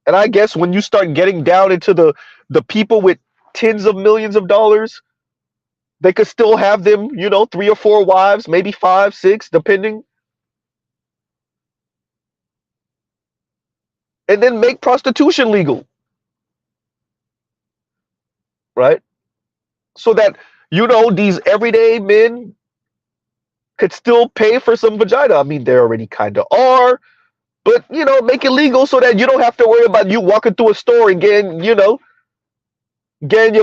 [SPEAKER 1] And I guess when you start getting down into the people with tens of millions of dollars, they could still have them, 3 or 4 wives, maybe 5, 6, depending. And then make prostitution legal. Right? So that, these everyday men could still pay for some vagina. I mean, they already kind of are, but, make it legal so that you don't have to worry about you walking through a store and getting your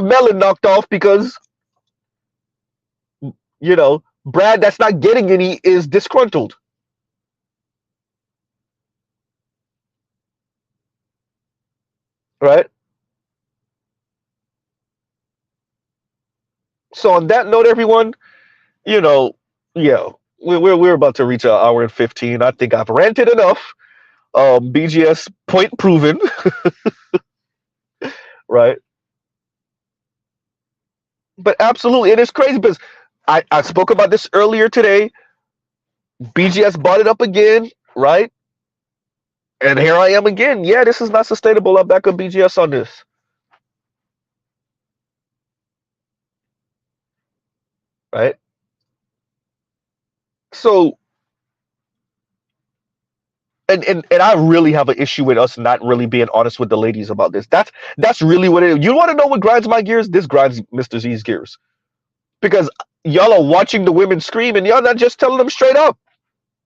[SPEAKER 1] melon knocked off because, Brad that's not getting any is disgruntled. Right? So on that note, everyone, yeah, we're about to reach an hour and 15. I think I've ranted enough. BGS point proven. Right? But absolutely, it is crazy because I spoke about this earlier today. BGS brought it up again, right? And here I am again. Yeah, this is not sustainable. I'm back on BGS on this. Right? So, and I really have an issue with us not really being honest with the ladies about this. That's really what it is. You want to know what grinds my gears? This grinds Mr. Z's gears. Because y'all are watching the women scream and y'all not just telling them straight up.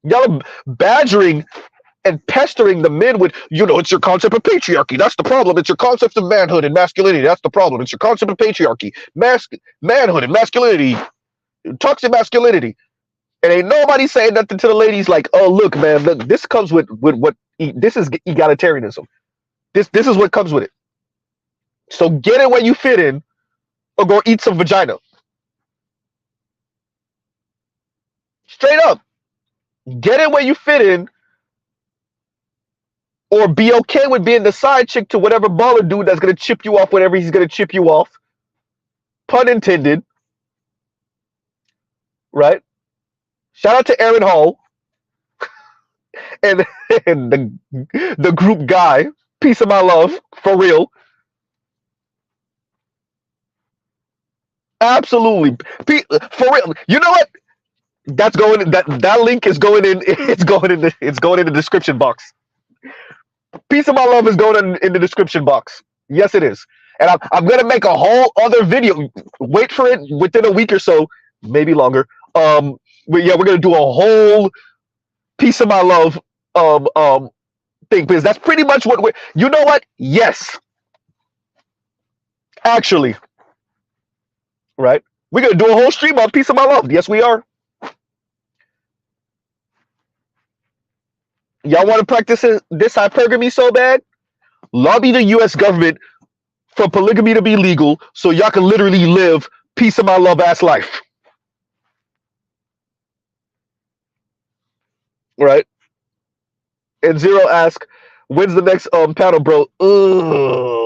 [SPEAKER 1] Y'all are badgering and pestering the men with, it's your concept of patriarchy. That's the problem. It's your concept of manhood and masculinity. That's the problem. It's your concept of patriarchy, manhood and masculinity, toxic masculinity. And ain't nobody saying nothing to the ladies like, oh, look, man, this comes with what, this is egalitarianism. This is what comes with it. So get it where you fit in or go eat some vagina. Straight up. Get it where you fit in or be okay with being the side chick to whatever baller dude that's going to chip you off whenever he's going to chip you off. Pun intended. Right? Shout out to Aaron Hall and, and the group guy. Peace of my love. For real. Absolutely. For real. You know what? That link is going in. It's going in the description box. Piece of my love is going in the description box. Yes, it is. And I'm gonna make a whole other video. Wait for it within a week or so, maybe longer. But yeah, we're gonna do a whole piece of my love thing because that's pretty much what we're. You know what? Yes, actually, right? We're gonna do a whole stream on piece of my love. Yes, we are. Y'all want to practice this hypergamy so bad? Lobby the U.S. government for polygamy to be legal so y'all can literally live piece of my love ass life. Right? And Zero asks, When's the next panel, bro?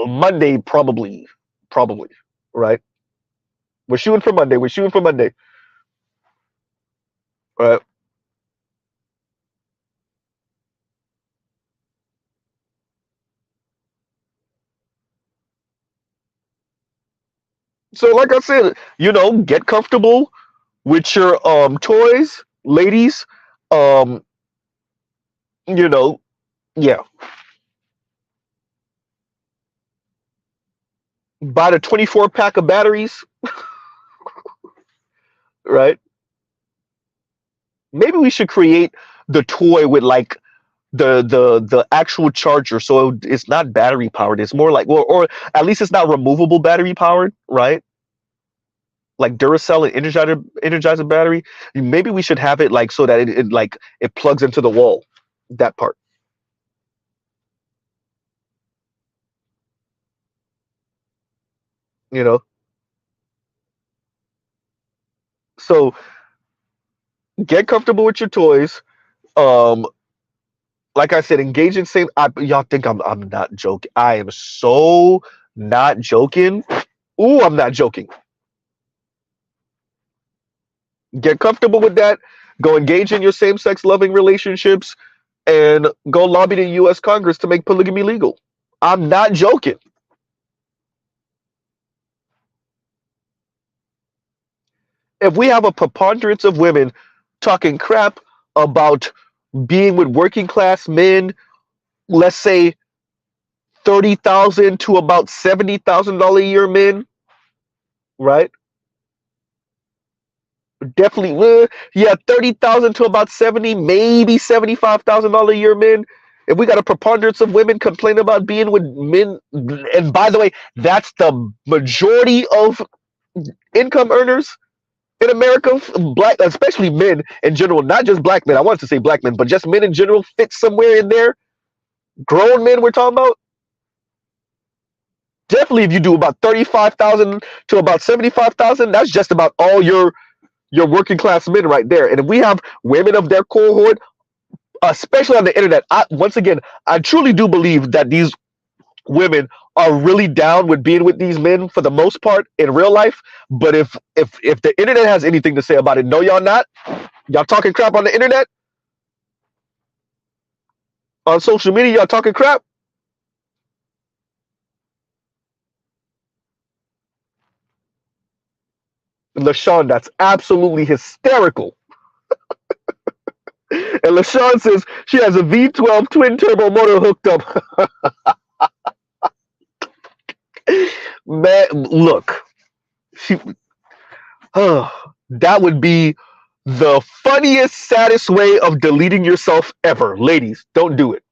[SPEAKER 1] Monday, probably. Probably. Right? We're shooting for Monday. We're shooting for Monday. Right? So like I said, get comfortable with your toys, ladies. Um, you know, yeah. Buy the 24 pack of batteries, right? Maybe we should create the toy with like the actual charger, so it's not battery powered. It's more like, well, or at least it's not removable battery powered, right? Like Duracell and Energizer battery. Maybe we should have it like so that it plugs into the wall. That part, you know. So get comfortable with your toys. Um, like I said, engage in same. Y'all think I'm not joking? I am so not joking. Ooh, I'm not joking. Get comfortable with that. Go engage in your same-sex loving relationships, and go lobby the U.S. Congress to make polygamy legal. I'm not joking. If we have a preponderance of women talking crap about being with working class men, let's say 30,000 to about $70,000 a year men, right? Definitely, yeah, 30,000 to about 70, maybe $75,000 a year men. If we got a preponderance of women complaining about being with men, and by the way, that's the majority of income earners in America, black, especially men in general, not just black men. I wanted to say black men, but just men in general fit somewhere in there. Grown men, we're talking about. Definitely, if you do about 35,000 to about 75,000, that's just about all your working class men right there. And if we have women of their cohort, especially on the internet, once again, I truly do believe that these women are really down with being with these men for the most part in real life. But if the internet has anything to say about it, no, y'all not. Y'all talking crap on the internet, on social media. Y'all talking crap. LaShawn, that's absolutely hysterical. And LaShawn says she has a V12 twin turbo motor hooked up. Man, look, she, that would be the funniest, saddest way of deleting yourself ever. Ladies, don't do it.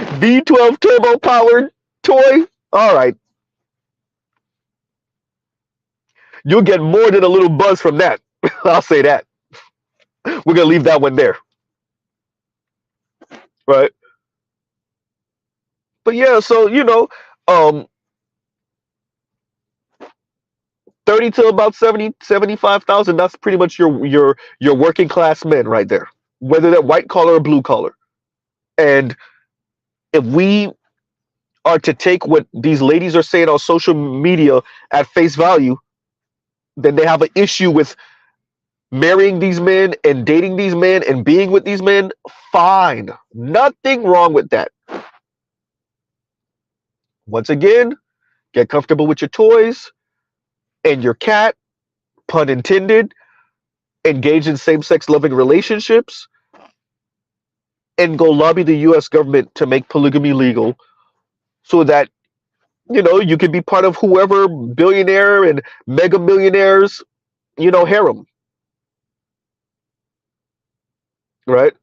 [SPEAKER 1] V12 turbo powered toy. All right, you'll get more than a little buzz from that. I'll say that. We're gonna leave that one there, right? But yeah, so um, 30 to about 70, 75,000. That's pretty much your working class men right there, whether they're white collar or blue collar. And if we are to take what these ladies are saying on social media at face value, then they have an issue with marrying these men and dating these men and being with these men. Fine, nothing wrong with that. Once again, get comfortable with your toys and your cat, pun intended. Engage in same-sex loving relationships, and go lobby the U.S. government to make polygamy legal, so that you can be part of whoever billionaire and mega millionaires harem, right?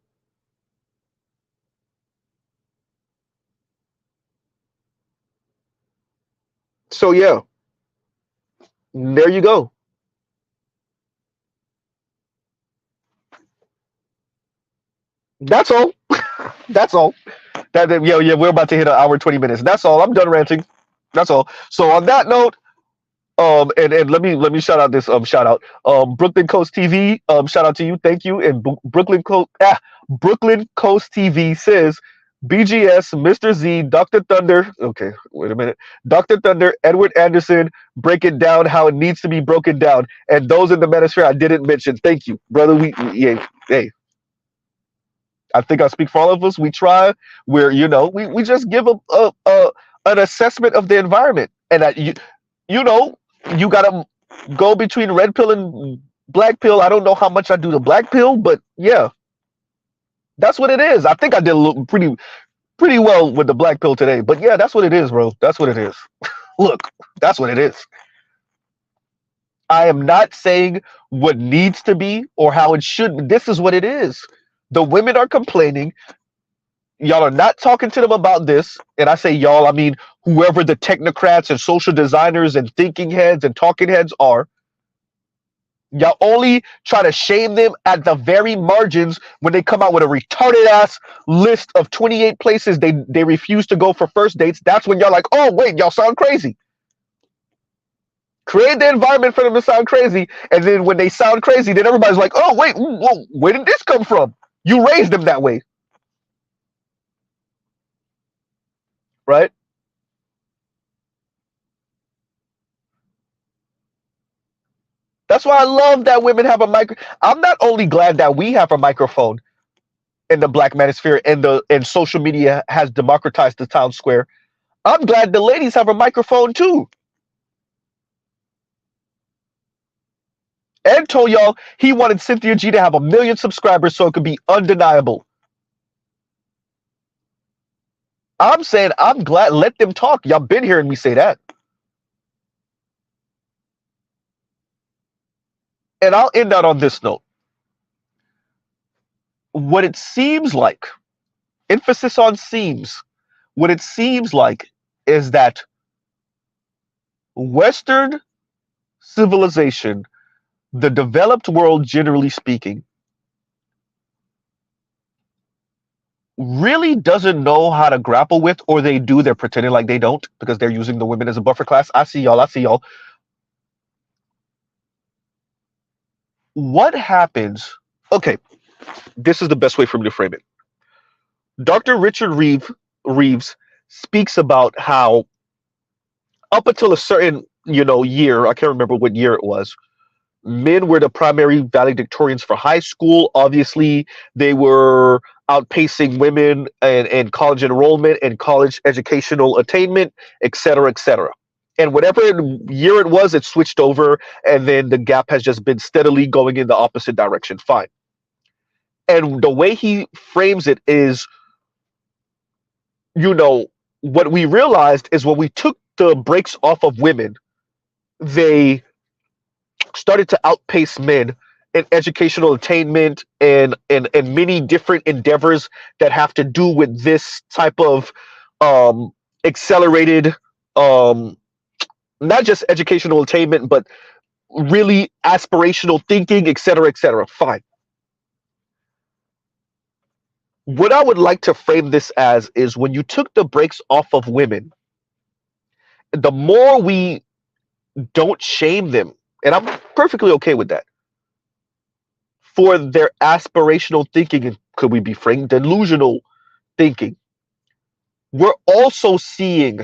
[SPEAKER 1] So yeah, there you go. That's all. That's all. Yeah, we're about to hit an hour 20 minutes. That's all. I'm done ranting. That's all. So on that note, And let me shout out this shout out. Brooklyn Coast TV, shout out to you, thank you. And Brooklyn Coast TV says BGS, Mr. Z, Dr. Thunder. Okay, wait a minute. Dr. Thunder, Edward Anderson, break it down how it needs to be broken down. And those in the manosphere I didn't mention. Thank you, brother. Yeah, hey, I think I speak for all of us. We try. We just give a an assessment of the environment, and that you know you gotta go between red pill and black pill. I don't know how much I do the black pill, but yeah, that's what it is. I think I did a little, pretty well with the black pill today, but yeah, that's what it is, bro. That's what it is. Look, that's what it is. I am not saying what needs to be or how it should be. This is what it is. The women are complaining. Y'all are not talking to them about this. And I say y'all, I mean whoever the technocrats and social designers and thinking heads and talking heads are. Y'all only try to shame them at the very margins when they come out with a retarded ass list of 28 places they refuse to go for first dates. That's when y'all like, oh wait, y'all sound crazy. Create the environment for them to sound crazy, and then when they sound crazy, then everybody's like, oh wait, whoa, where did this come from? You raised them that way. Right? That's why I love that women have a micro. I'm not only glad that we have a microphone in the black manosphere and social media has democratized the town square. I'm glad the ladies have a microphone too. Ed told y'all he wanted Cynthia G to have 1 million subscribers so it could be undeniable. I'm saying I'm glad. Let them talk. Y'all been hearing me say that. And I'll end out on this note. What it seems like, emphasis on seems, what it seems like is that Western civilization, the developed world generally speaking, really doesn't know how to grapple with, or they do, they're pretending like they don't because they're using the women as a buffer class. I see y'all. What happens? Okay, this is the best way for me to frame it. Dr. Richard Reeves speaks about how up until a certain year, I can't remember what year it was, men were the primary valedictorians for high school. Obviously, they were outpacing women and college enrollment and college educational attainment, et cetera, et cetera. And whatever year it was, it switched over, and then the gap has just been steadily going in the opposite direction. Fine. And the way he frames it is, what we realized is when we took the brakes off of women, they started to outpace men in educational attainment and many different endeavors that have to do with this type of accelerated, not just educational attainment, but really aspirational thinking, et cetera, fine. What I would like to frame this as is when you took the brakes off of women, the more we don't shame them, and I'm perfectly okay with that, for their aspirational thinking, and could we be frank, delusional thinking, we're also seeing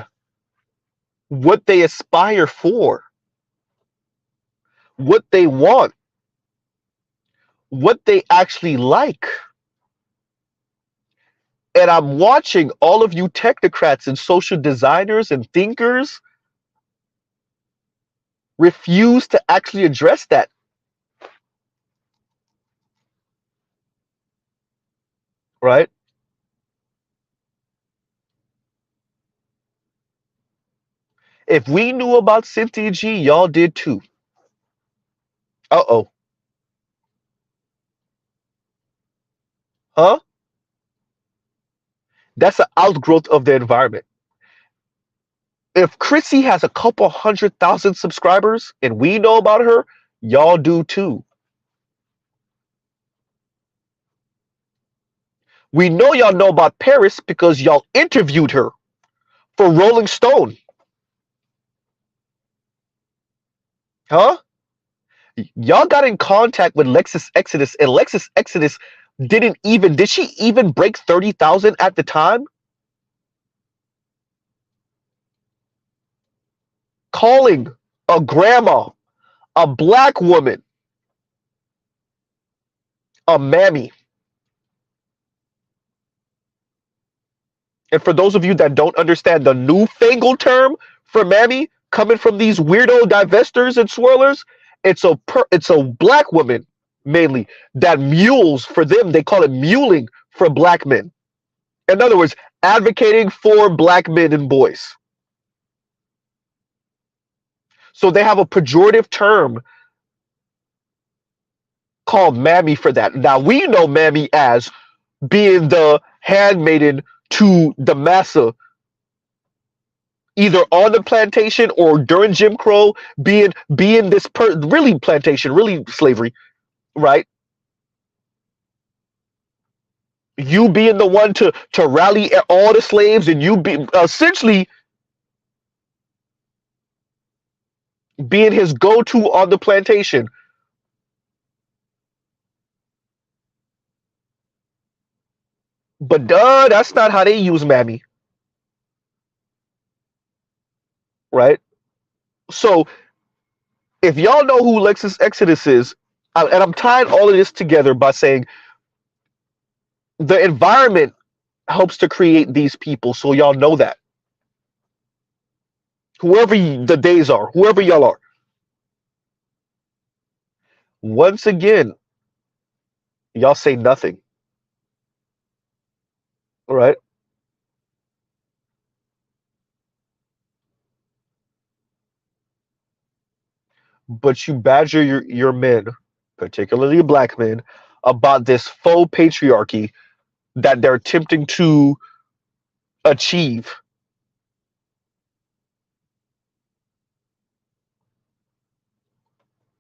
[SPEAKER 1] what they aspire for, what they want, what they actually like. And I'm watching all of you technocrats and social designers and thinkers refuse to actually address that. Right? If we knew about Cynthia G, y'all did too. Uh-oh. Huh? That's an outgrowth of the environment. If Chrissy has a couple 100,000 subscribers and we know about her, y'all do too. We know y'all know about Paris because y'all interviewed her for Rolling Stone. Huh? Y'all got in contact with Lexus Exodus, and Lexus Exodus did she even break 30,000 at the time? Calling a grandma, a black woman, a mammy. And for those of you that don't understand the newfangled term for mammy coming from these weirdo divestors and swirlers, it's a black woman mainly that mules for them. They call it muling for black men. In other words, advocating for black men and boys. So they have a pejorative term called mammy for that. Now we know mammy as being the handmaiden to the massa, either on the plantation or during Jim Crow, being this really plantation, really slavery, right? You being the one to rally all the slaves, and you be essentially being his go-to on the plantation. But that's not how they use mammy, right? So if y'all know who Lexus Exodus is, and I'm tying all of this together by saying the environment helps to create these people, so y'all know that. Whoever the days are, whoever y'all are. Once again, y'all say nothing, right? But you badger your men, particularly black men, about this faux patriarchy that they're attempting to achieve.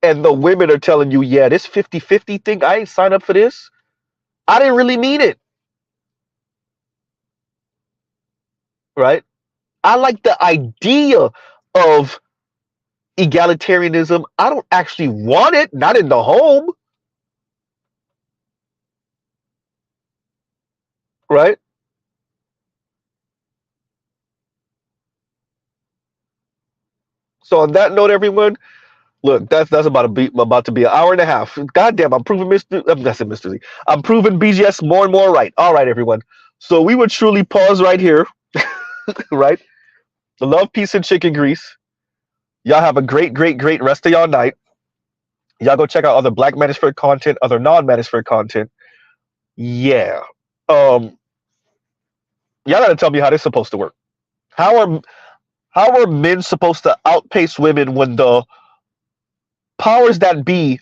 [SPEAKER 1] And the women are telling you, yeah, this 50-50 thing, I ain't signed up for this. I didn't really mean it. Right? I like the idea of egalitarianism. I don't actually want it, not in the home. Right? So on that note, everyone, look, that's about to be an hour and a half. Goddamn, I'm proving that's it, Mr. Z. I'm proving BGS more and more right. All right, everyone. So we would truly pause right here, right? Love, peace, and chicken grease. Y'all have a great, great, great rest of y'all night. Y'all go check out other Black Manosphere content, other non-Manosphere content. Yeah. Y'all gotta tell me how this is supposed to work. How are men supposed to outpace women when the powers that be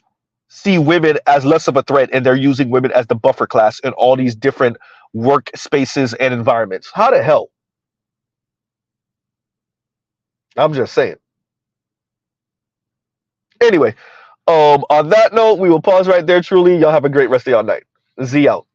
[SPEAKER 1] see women as less of a threat and they're using women as the buffer class in all these different work spaces and environments? How the hell? I'm just saying. Anyway, on that note, we will pause right there. Truly, y'all have a great rest of y'all night. Z out.